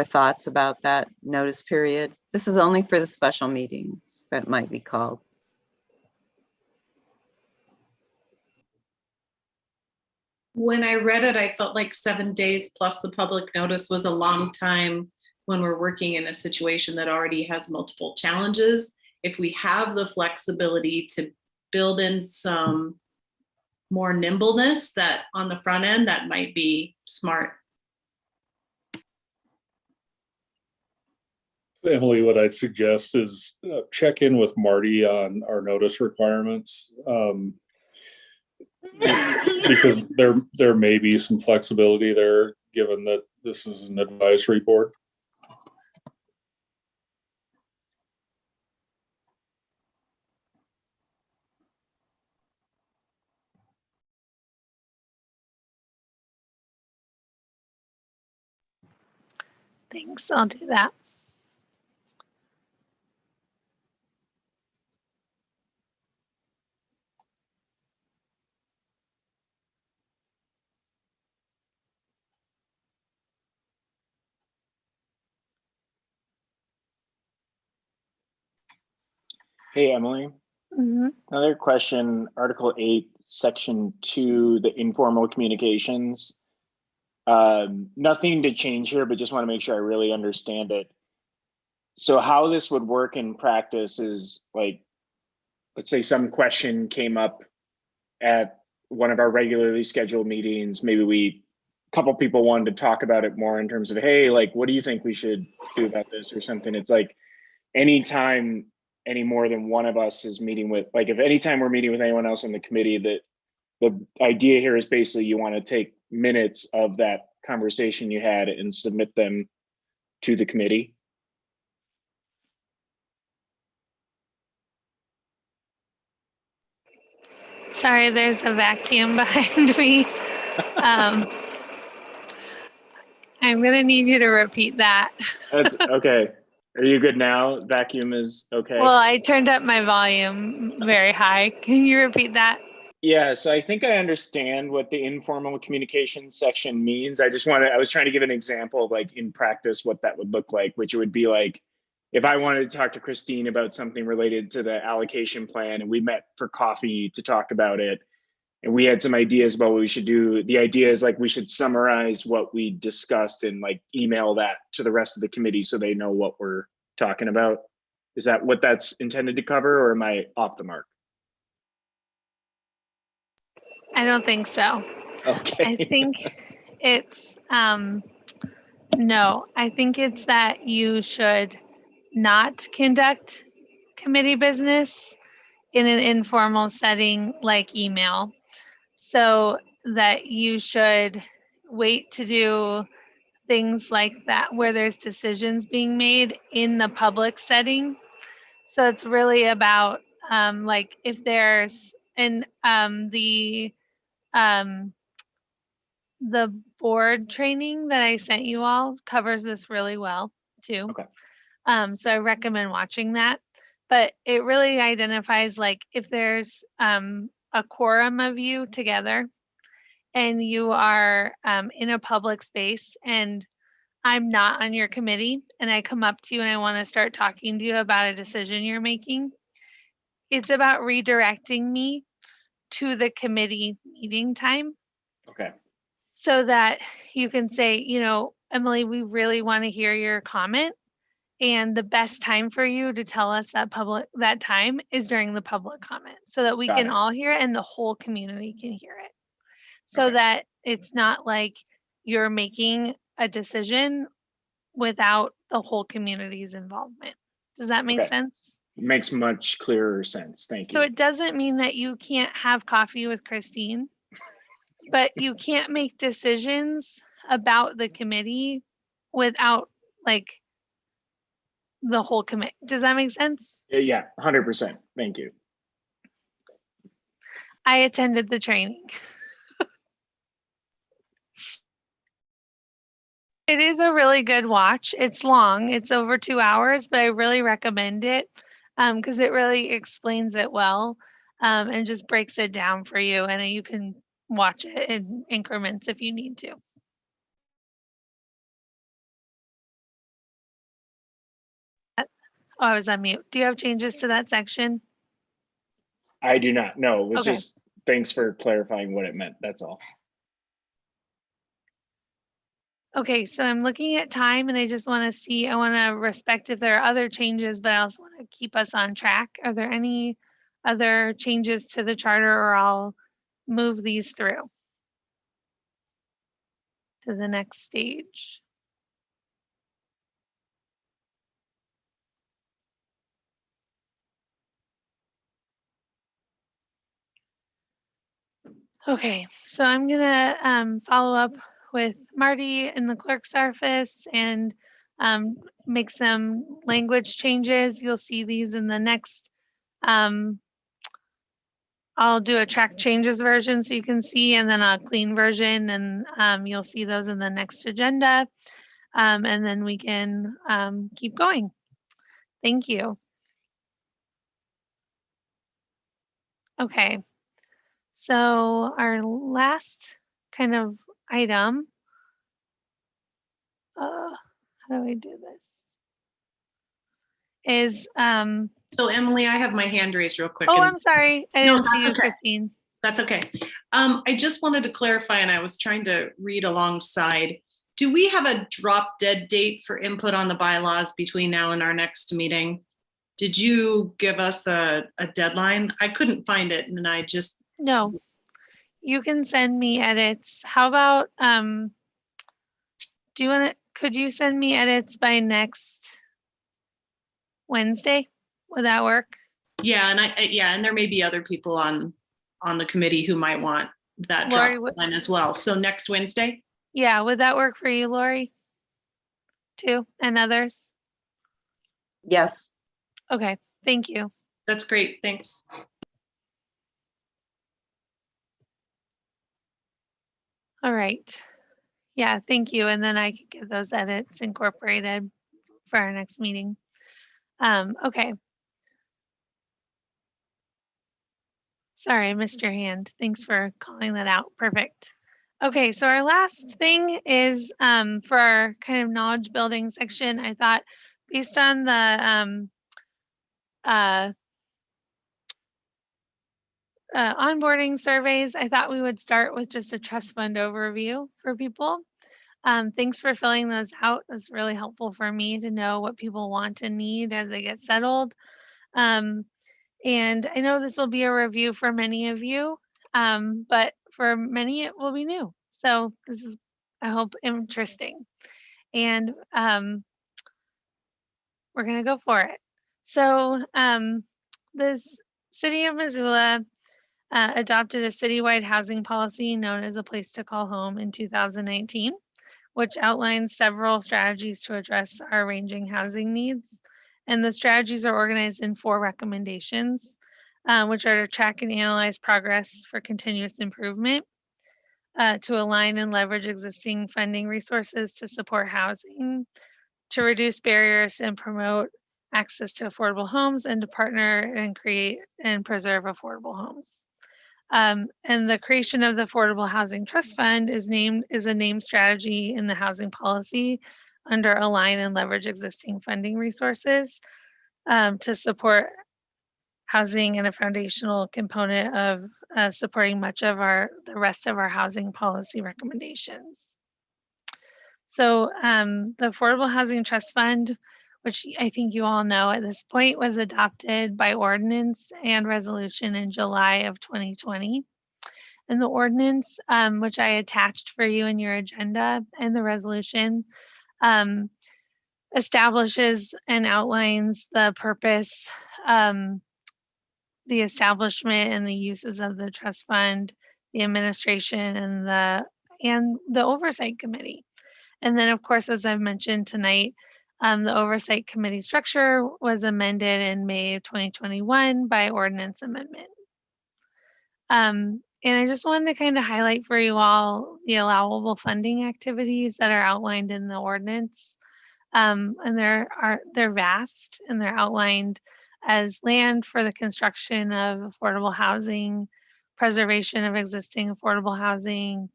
thoughts about that notice period? This is only for the special meetings that might be called. When I read it, I felt like 7 days plus the public notice was a long time when we're working in a situation that already has multiple challenges. If we have the flexibility to build in some more nimbleness that on the front end, that might be smart. Emily, what I'd suggest is check in with Marty on our notice requirements. Because there may be some flexibility there, given that this is an advisory board. Thanks, I'll do that. Hey, Emily. Mm-hmm. Another question, Article 8, Section 2, the informal communications. Nothing to change here, but just want to make sure I really understand it. So how this would work in practice is like, let's say some question came up at one of our regularly scheduled meetings. Maybe a couple people wanted to talk about it more in terms of, hey, like, what do you think we should do about this or something? It's like anytime any more than one of us is meeting with, like, if anytime we're meeting with anyone else on the committee, that the idea here is basically you want to take minutes of that conversation you had and submit them to the committee. Sorry, there's a vacuum behind me. I'm gonna need you to repeat that. That's okay. Are you good now? Vacuum is okay. Well, I turned up my volume very high. Can you repeat that? Yeah, so I think I understand what the informal communication section means. I was trying to give an example of, like, in practice what that would look like, which would be like if I wanted to talk to Christine about something related to the allocation plan and we met for coffee to talk about it and we had some ideas about what we should do. The idea is, like, we should summarize what we discussed and, like, email that to the rest of the committee so they know what we're talking about. Is that what that's intended to cover, or am I off the mark? I don't think so. Okay. I think it's no, I think it's that you should not conduct committee business in an informal setting like email. So that you should wait to do things like that where there's decisions being made in the public setting. So it's really about like if there's the board training that I sent you all covers this really well too. Okay. So I recommend watching that. But it really identifies, like, if there's a quorum of you together and you are in a public space and I'm not on your committee and I come up to you and I want to start talking to you about a decision you're making, it's about redirecting me to the committee meeting time. Okay. So that you can say, you know, Emily, we really want to hear your comment. And the best time for you to tell us that time is during the public comment so that we can all hear it and the whole community can hear it. So that it's not like you're making a decision without the whole community's involvement. Does that make sense? Makes much clearer sense. Thank you. So it doesn't mean that you can't have coffee with Christine, but you can't make decisions about the committee without, like, the whole commit. Does that make sense? Yeah, 100%. Thank you. I attended the training. It is a really good watch. It's long. It's over 2 hours, but I really recommend it because it really explains it well and just breaks it down for you. And you can watch it in increments if you need to. Oh, I was on mute. Do you have changes to that section? I do not. No, it was Okay. just thanks for clarifying what it meant. That's all. Okay, so I'm looking at time and I just want to see, I want to respect if there are other changes, but I also want to keep us on track. Are there any other changes to the charter, or I'll move these through to the next stage? Okay, so I'm gonna follow up with Marty in the clerk's office and make some language changes. You'll see these in the next, I'll do a track changes version so you can see, and then a clean version, and you'll see those in the next agenda. And then we can keep going. Thank you. Okay. So our last kind of item, how do I do this? Is So Emily, I have my hand raised real quick. Oh, and- I'm sorry. I No, didn't see that's you, okay. Christine. That's okay. I just wanted to clarify, and I was trying to read alongside. Do we have a drop dead date for input on the bylaws between now and our next meeting? Did you give us a deadline? I couldn't find it, and I just. No, you can send me edits. How about, do you want to, could you send me edits by next Wednesday? Would that work? Yeah, and there may be other people on the committee who might want that drop Lori, line as well. So next Wednesday? Yeah, would that work for you, Lori? Too, and others? Yes. Okay, thank you. That's great, thanks. All right. Yeah, thank you. And then I can get those edits incorporated for our next meeting. Okay. Sorry, I missed your hand. Thanks for calling that out. Perfect. Okay, so our last thing is for our kind of knowledge building section. I thought based on the onboarding surveys, I thought we would start with just a trust fund overview for people. Thanks for filling those out. It's really helpful for me to know what people want and need as they get settled. And I know this will be a review for many of you, but for many it will be new. So this is, I hope, interesting. And we're gonna go for it. So this City of Missoula adopted a citywide housing policy known as A Place to Call Home in 2019, which outlines several strategies to address our ranging housing needs. And the strategies are organized in 4 recommendations, which are to track and analyze progress for continuous improvement, to align and leverage existing funding resources to support housing, to reduce barriers and promote access to affordable homes, and to partner and create and preserve affordable homes. And the creation of the Affordable Housing Trust Fund is a named strategy in the housing policy under align and leverage existing funding resources to support housing, and a foundational component of supporting much of the rest of our housing policy recommendations. So the Affordable Housing Trust Fund, which I think you all know at this point, was adopted by ordinance and resolution in July of 2020. And the ordinance, which I attached for you in your agenda, and the resolution establishes and outlines the purpose, the establishment and the uses of the trust fund, the administration, and the oversight committee. And then, of course, as I've mentioned tonight, the oversight committee structure was amended in May of 2021 by ordinance amendment. And I just wanted to kind of highlight for you all the allowable funding activities that are outlined in the ordinance. And they're vast, and they're outlined as land for the construction of affordable housing, preservation of existing affordable housing,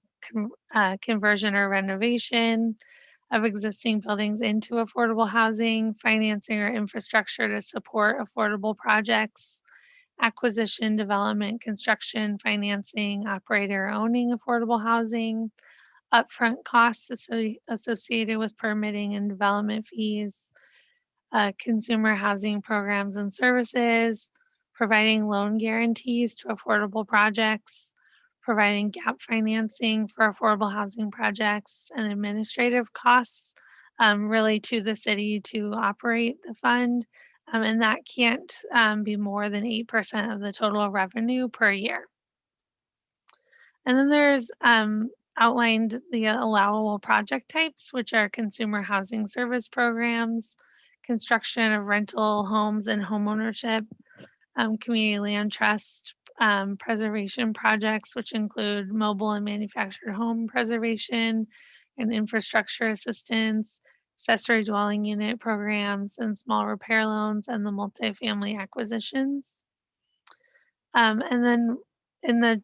conversion or renovation of existing buildings into affordable housing, financing or infrastructure to support affordable projects, acquisition, development, construction, financing, operator owning affordable housing, upfront costs associated with permitting and development fees, consumer housing programs and services, providing loan guarantees to affordable projects, providing gap financing for affordable housing projects, and administrative costs really to the city to operate the fund. And that can't be more than 8% of the total revenue per year. And then there's outlined the allowable project types, which are consumer housing service programs, construction of rental homes and homeownership, community land trust, preservation projects, which include mobile and manufactured home preservation and infrastructure assistance, accessory dwelling unit programs, and small repair loans, and the multifamily acquisitions. And then in the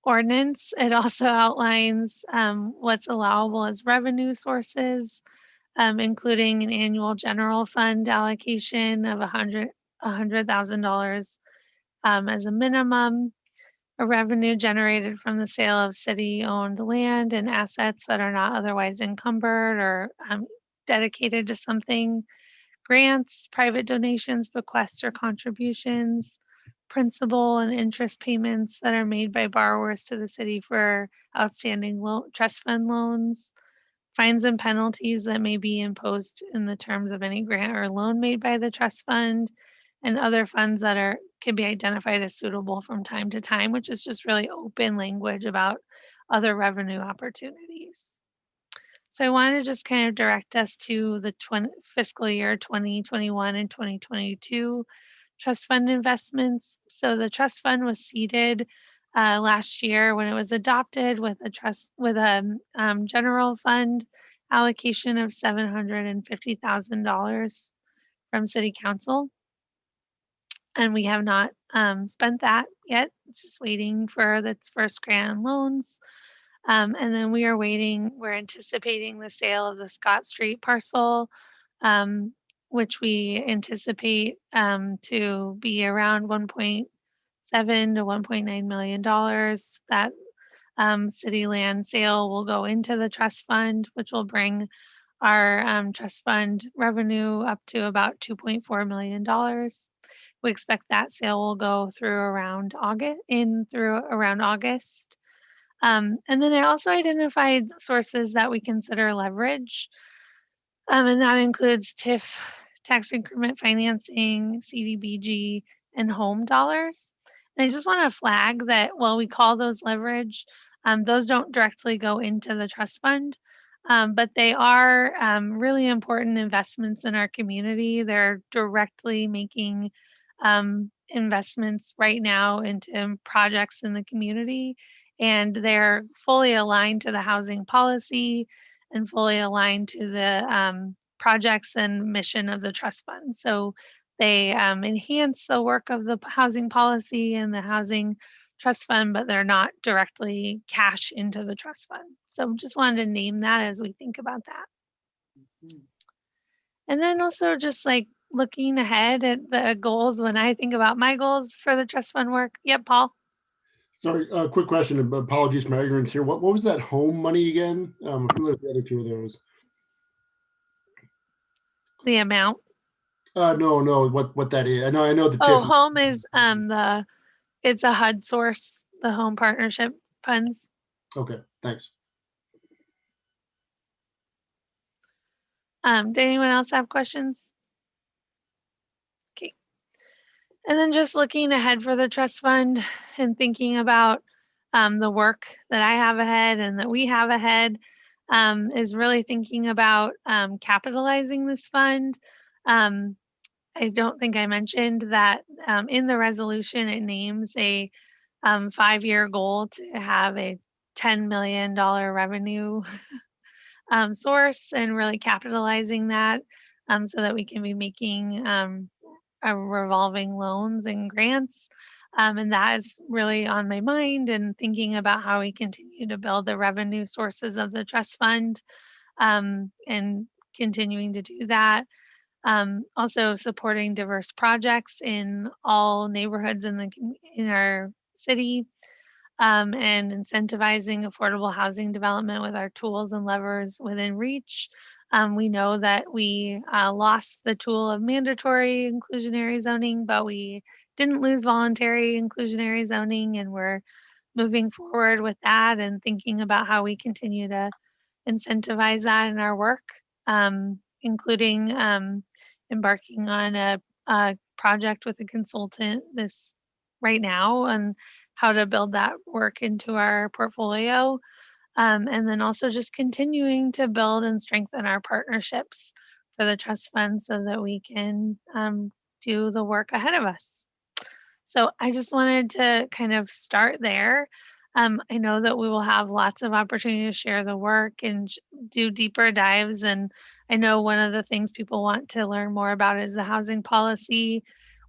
ordinance, it also outlines what's allowable as revenue sources, including an annual general fund allocation of $100,000 as a minimum, a revenue generated from the sale of city-owned land and assets that are not otherwise encumbered or dedicated to something, grants, private donations, bequests, or contributions, principal and interest payments that are made by borrowers to the city for outstanding trust fund loans, fines and penalties that may be imposed in the terms of any grant or loan made by the trust fund, and other funds that can be identified as suitable from time to time, which is just really open language about other revenue opportunities. So I want to just kind of direct us to the fiscal year 2021 and 2022 trust fund investments. So the trust fund was seeded last year when it was adopted with a general fund allocation of $750,000 from City Council. And we have not spent that yet. It's just waiting for its first grant and loans. And then we're anticipating the sale of the Scott Street parcel, which we anticipate to be around $1.7 to $1.9 million. That city land sale will go into the trust fund, which will bring our trust fund revenue up to about $2.4 million. We expect that sale will go through around August. And then I also identified sources that we consider leverage, and that includes TIF, tax increment financing, CDBG, and home dollars. And I just want to flag that while we call those leverage, those don't directly go into the trust fund, but they are really important investments in our community. They're directly making investments right now into projects in the community, and they're fully aligned to the housing policy and fully aligned to the projects and mission of the trust fund. So they enhance the work of the housing policy and the housing trust fund, but they're not directly cash into the trust fund. So just wanted to name that as we think about that. And then also just like looking ahead at the goals, when I think about my goals for the trust fund work. Yep, Paul. Sorry, quick question. Apologies for my ignorance here. What was that home money again? I'm familiar with the other two of those. The amount? No, what that is. I know the Oh, TIF. home is it's a HUD source, the home partnership funds. Okay, thanks. Did anyone else have questions? Okay. And then just looking ahead for the trust fund and thinking about the work that I have ahead and that we have ahead is really thinking about capitalizing this fund. I don't think I mentioned that in the resolution, it names a 5-year goal to have a $10 million revenue source and really capitalizing that so that we can be making revolving loans and grants. And that is really on my mind, and thinking about how we continue to build the revenue sources of the trust fund and continuing to do that. Also supporting diverse projects in all neighborhoods in our city, and incentivizing affordable housing development with our tools and levers within reach. We know that we lost the tool of mandatory inclusionary zoning, but we didn't lose voluntary inclusionary zoning, and we're moving forward with that and thinking about how we continue to incentivize that in our work, including embarking on a project with a consultant right now on how to build that work into our portfolio. And then also just continuing to build and strengthen our partnerships for the trust fund so that we can do the work ahead of us. So I just wanted to kind of start there. I know that we will have lots of opportunity to share the work and do deeper dives. And I know one of the things people want to learn more about is the housing policy.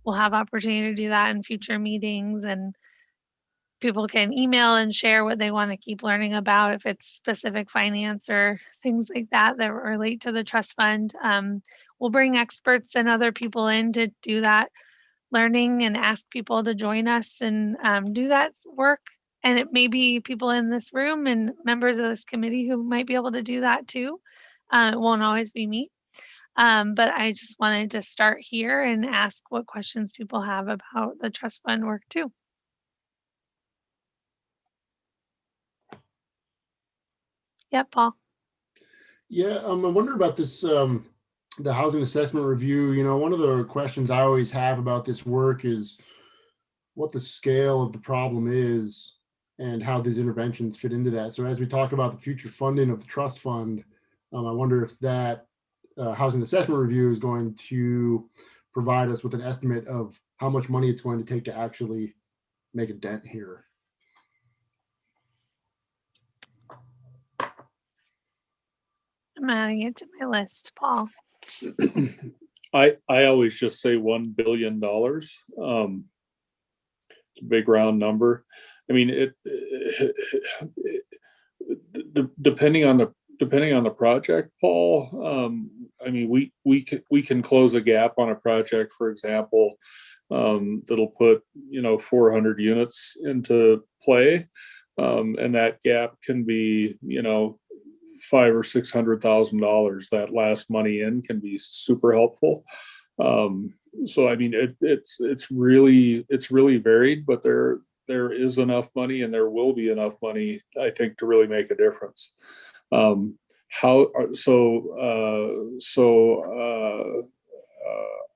We'll have opportunity to do that in future meetings, and people can email and share what they want to keep learning about, if it's specific finance or things like that that relate to the trust fund. We'll bring experts and other people in to do that learning and ask people to join us and do that work. And it may be people in this room and members of this committee who might be able to do that too. It won't always be me. But I just wanted to start here and ask what questions people have about the trust fund work too. Yep, Paul. Yeah, I wonder about this, the housing assessment review. You know, one of the questions I always have about this work is what the scale of the problem is and how these interventions fit into that. So as we talk about the future funding of the trust fund, I wonder if that housing assessment review is going to provide us with an estimate of how much money it's going to take to actually make a dent here. I'm adding it to my list, Paul. I always just say $1 billion. Big round number. I mean, depending on the project, Paul. I mean, we can close a gap on a project, for example, that'll put 400 units into play, and that gap can be $500,000 or $600,000. That last money in can be super helpful. So I mean, it's really varied, but there is enough money, and there will be enough money, I think, to really make a difference.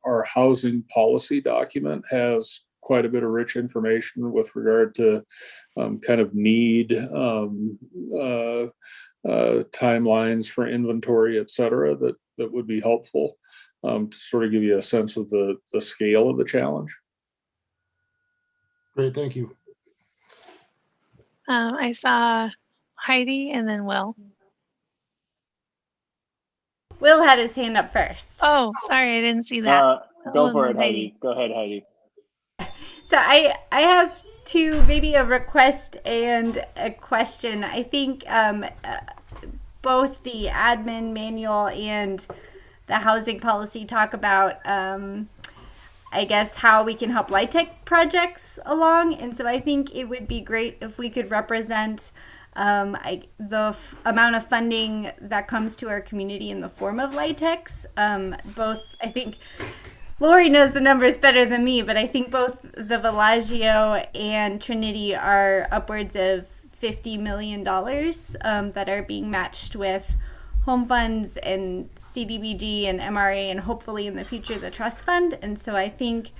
Our housing policy document has quite a bit of rich information with regard to kind of need, timelines for inventory, et cetera, that would be helpful to sort of give you a sense of the scale of the challenge. Great, thank you. I saw Heidi and then Will. Will had his hand up first. Oh, sorry, I didn't see that. Go for it, Heidi. Go ahead, Heidi. So I have two, maybe a request and a question. I think both the admin manual and the housing policy talk about, I guess, how we can help Littig projects along. And so I think it would be great if we could represent the amount of funding that comes to our community in the form of Littigs. Both, I think, Lori knows the numbers better than me, but I think both the Villaggio and Trinity are upwards of $50 million that are being matched with home funds and CDBG and MRA, and hopefully in the future the trust fund. And so I think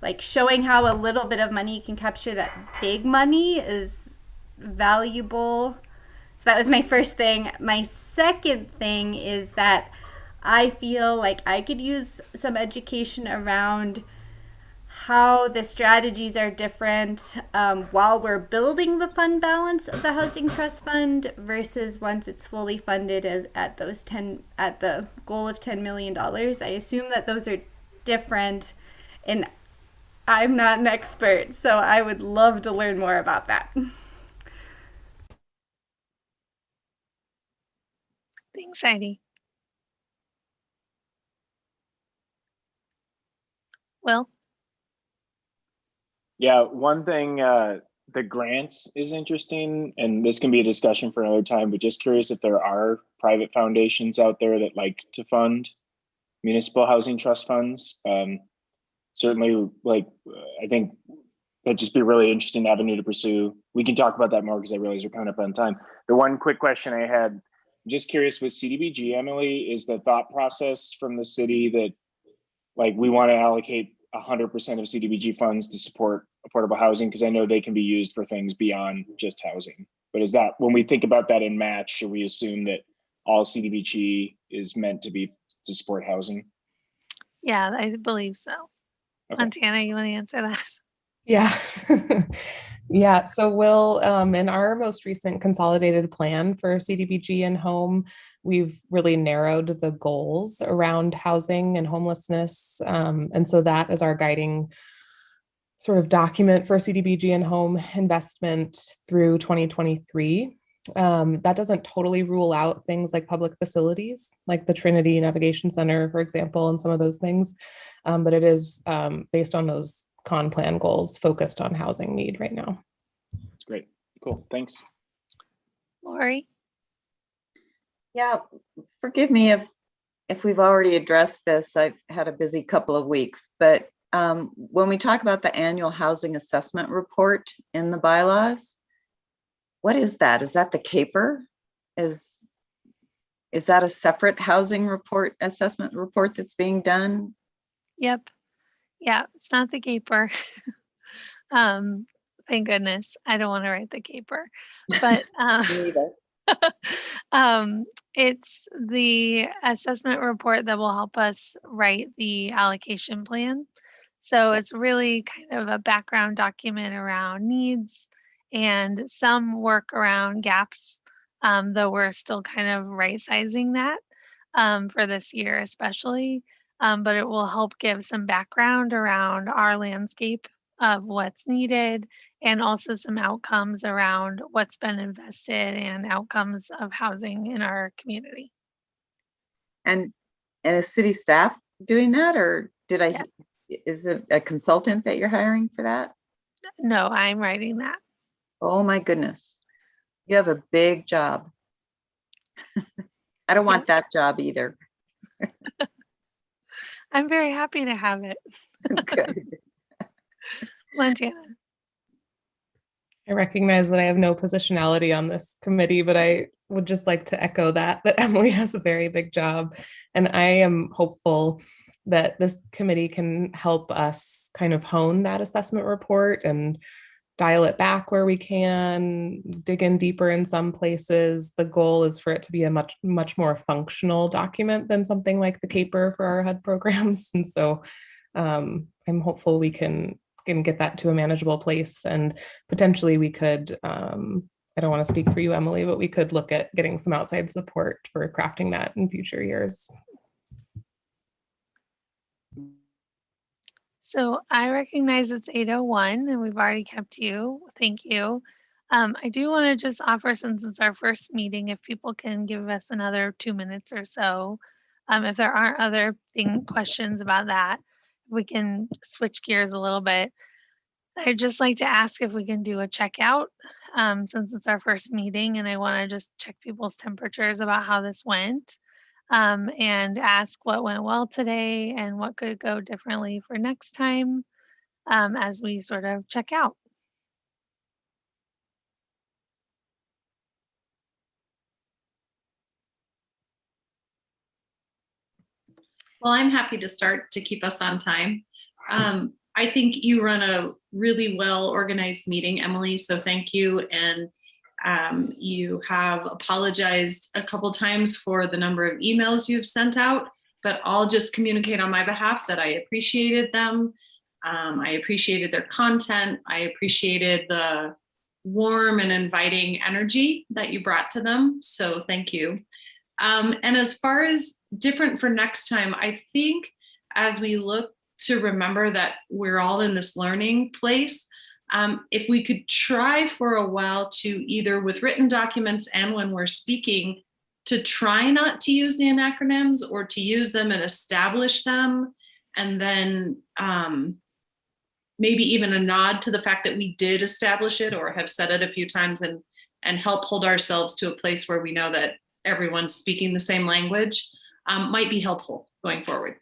like showing how a little bit of money can capture that big money is valuable. So that was my first thing. My second thing is that I feel like I could use some education around how the strategies are different while we're building the fund balance of the housing trust fund versus once it's fully funded at the goal of $10 million. I assume that those are different, and I'm not an expert, so I would love to learn more about that. Thanks, Heidi. Will? Yeah, one thing, the grants is interesting, and this can be a discussion for another time, but just curious if there are private foundations out there that like to fund municipal housing trust funds. Certainly, I think that'd just be a really interesting avenue to pursue. We can talk about that more because I realize we're coming up on time. The one quick question I had, I'm just curious with CDBG, Emily, is the thought process from the city that we want to allocate 100% of CDBG funds to support affordable housing, because I know they can be used for things beyond just housing. But is that, when we think about that in match, should we assume that all CDBG is meant to be to support housing? Yeah, I believe so. Okay. Montana, you want to answer that? Yeah. Yeah. So we'll, in our most recent consolidated plan for CDBG and home, we've really narrowed the goals around housing and homelessness. And so that is our guiding sort of document for CDBG and home investment through 2023. That doesn't totally rule out things like public facilities, like the Trinity Navigation Center, for example, and some of those things. But it is based on those con plan goals focused on housing need right now. That's great. Cool. Thanks. Lori? Yeah, forgive me if we've already addressed this. I've had a busy couple of weeks, but when we talk about the annual housing assessment report in the bylaws, what is that? Is that the CAPER? is that a separate housing report, assessment report that's being done? Yep. Yeah, it's not the caper. Thank goodness. I don't want to write the caper, but it's the assessment report that will help us write the allocation plan. So it's really kind of a background document around needs and some work around gaps, though we're still kind of right sizing that for this year especially. But it will help give some background around our landscape of what's needed and also some outcomes around what's been invested and outcomes of housing in our community. And is city staff doing that, or is it a consultant that you're hiring for that? No, I'm writing that. Oh my goodness. You have a big job. I don't want that job either. I'm very happy to have it. Good. Montana. I recognize that I have no positionality on this committee, but I would just like to echo that Emily has a very big job. And I am hopeful that this committee can help us kind of hone that assessment report and dial it back where we can, dig in deeper in some places. The goal is for it to be a much more functional document than something like the caper for our HUD programs. And so I'm hopeful we can get that to a manageable place, and potentially we could, I don't want to speak for you, Emily, but we could look at getting some outside support for crafting that in future years. So I recognize it's 8:01 and we've already kept you. Thank you. I do want to just offer, since it's our first meeting, if people can give us another 2 minutes or so. If there aren't other questions about that, we can switch gears a little bit. I'd just like to ask if we can do a checkout, since it's our first meeting and I want to just check people's temperatures about how this went, and ask what went well today and what could go differently for next time, as we sort of check out. Well, I'm happy to start to keep us on time. I think you run a really well organized meeting, Emily, so thank you. And you have apologized a couple times for the number of emails you've sent out, but I'll just communicate on my behalf that I appreciated them. I appreciated their content. I appreciated the warm and inviting energy that you brought to them. So thank you. And as far as different for next time, I think as we look to remember that we're all in this learning place, if we could try for a while to either with written documents and when we're speaking, to try not to use the acronyms or to use them and establish them, and then maybe even a nod to the fact that we did establish it or have said it a few times, and help hold ourselves to a place where we know that everyone's speaking the same language, might be helpful going forward.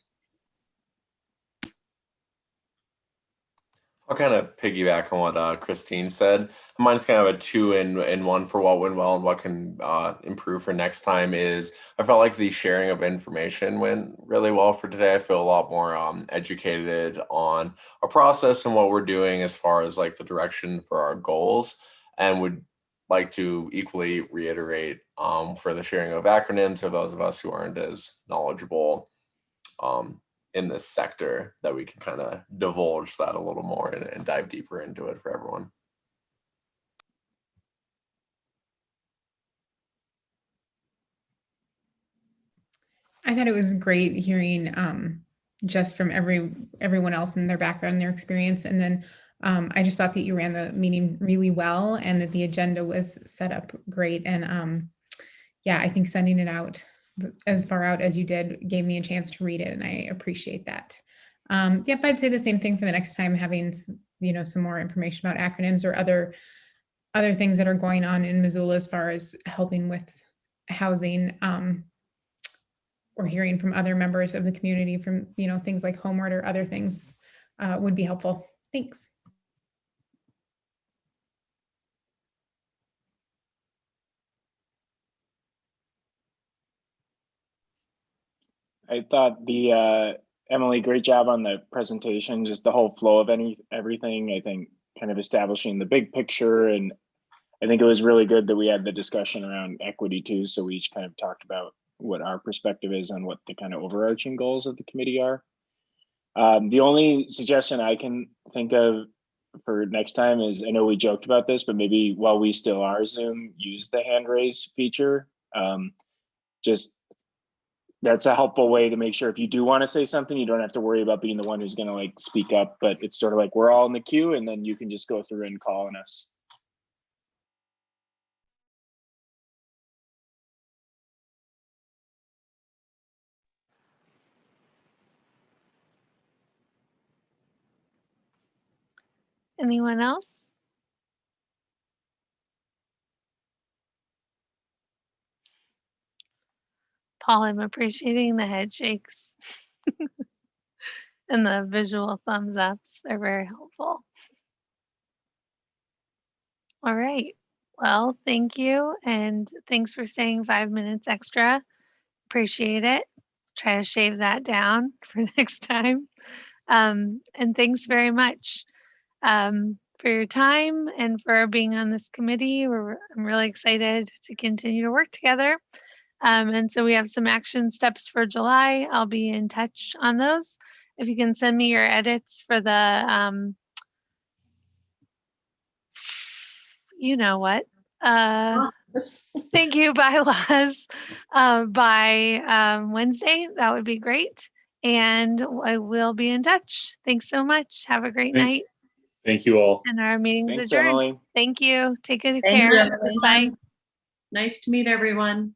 I'll kind of piggyback on what Christine said. Mine's kind of a 2 in 1 for what went well and what can improve for next time. Is I felt like the sharing of information went really well for today. I feel a lot more educated on our process and what we're doing as far as like the direction for our goals, and would like to equally reiterate for the sharing of acronyms for those of us who aren't as knowledgeable in this sector, that we can kind of divulge that a little more and dive deeper into it for everyone. I thought it was great hearing just from everyone else and their background and their experience. And then I just thought that you ran the meeting really well and that the agenda was set up great. And yeah, I think sending it out as far out as you did gave me a chance to read it, and I appreciate that. Yep, I'd say the same thing for the next time, having some more information about acronyms or other things that are going on in Missoula as far as helping with housing, or hearing from other members of the community from things like Homeward or other things would be helpful. Thanks. I thought the Emily, great job on the presentation, just the whole flow of everything. I think kind of establishing the big picture, and I think it was really good that we had the discussion around equity too. So we each kind of talked about what our perspective is on what the kind of overarching goals of the committee are. The only suggestion I can think of for next time is, I know we joked about this, but maybe while we still are Zoom, use the hand raise feature. Just that's a helpful way to make sure if you do want to say something, you don't have to worry about being the one who's going to like speak up, but it's sort of like we're all in the queue and then you can just go through and call on us. Anyone else? Paul, I'm appreciating the head shakes and the visual thumbs ups. They're very helpful. All right. Well, thank you. And thanks for staying 5 minutes extra. Appreciate it. Try to shave that down for next time. And thanks very much for your time and for being on this committee. I'm really excited to continue to work together. And so we have some action steps for July. I'll be in touch on those. If you can send me your edits for the, you know what, thank you, bylaws by Wednesday, that would be great. And I will be in touch. Thanks so much. Have a great night. Thank you all. And our meeting's Thanks, adjourned. Emily. Thank you. Take good Thank care. you, Emily. Bye. Nice to meet everyone.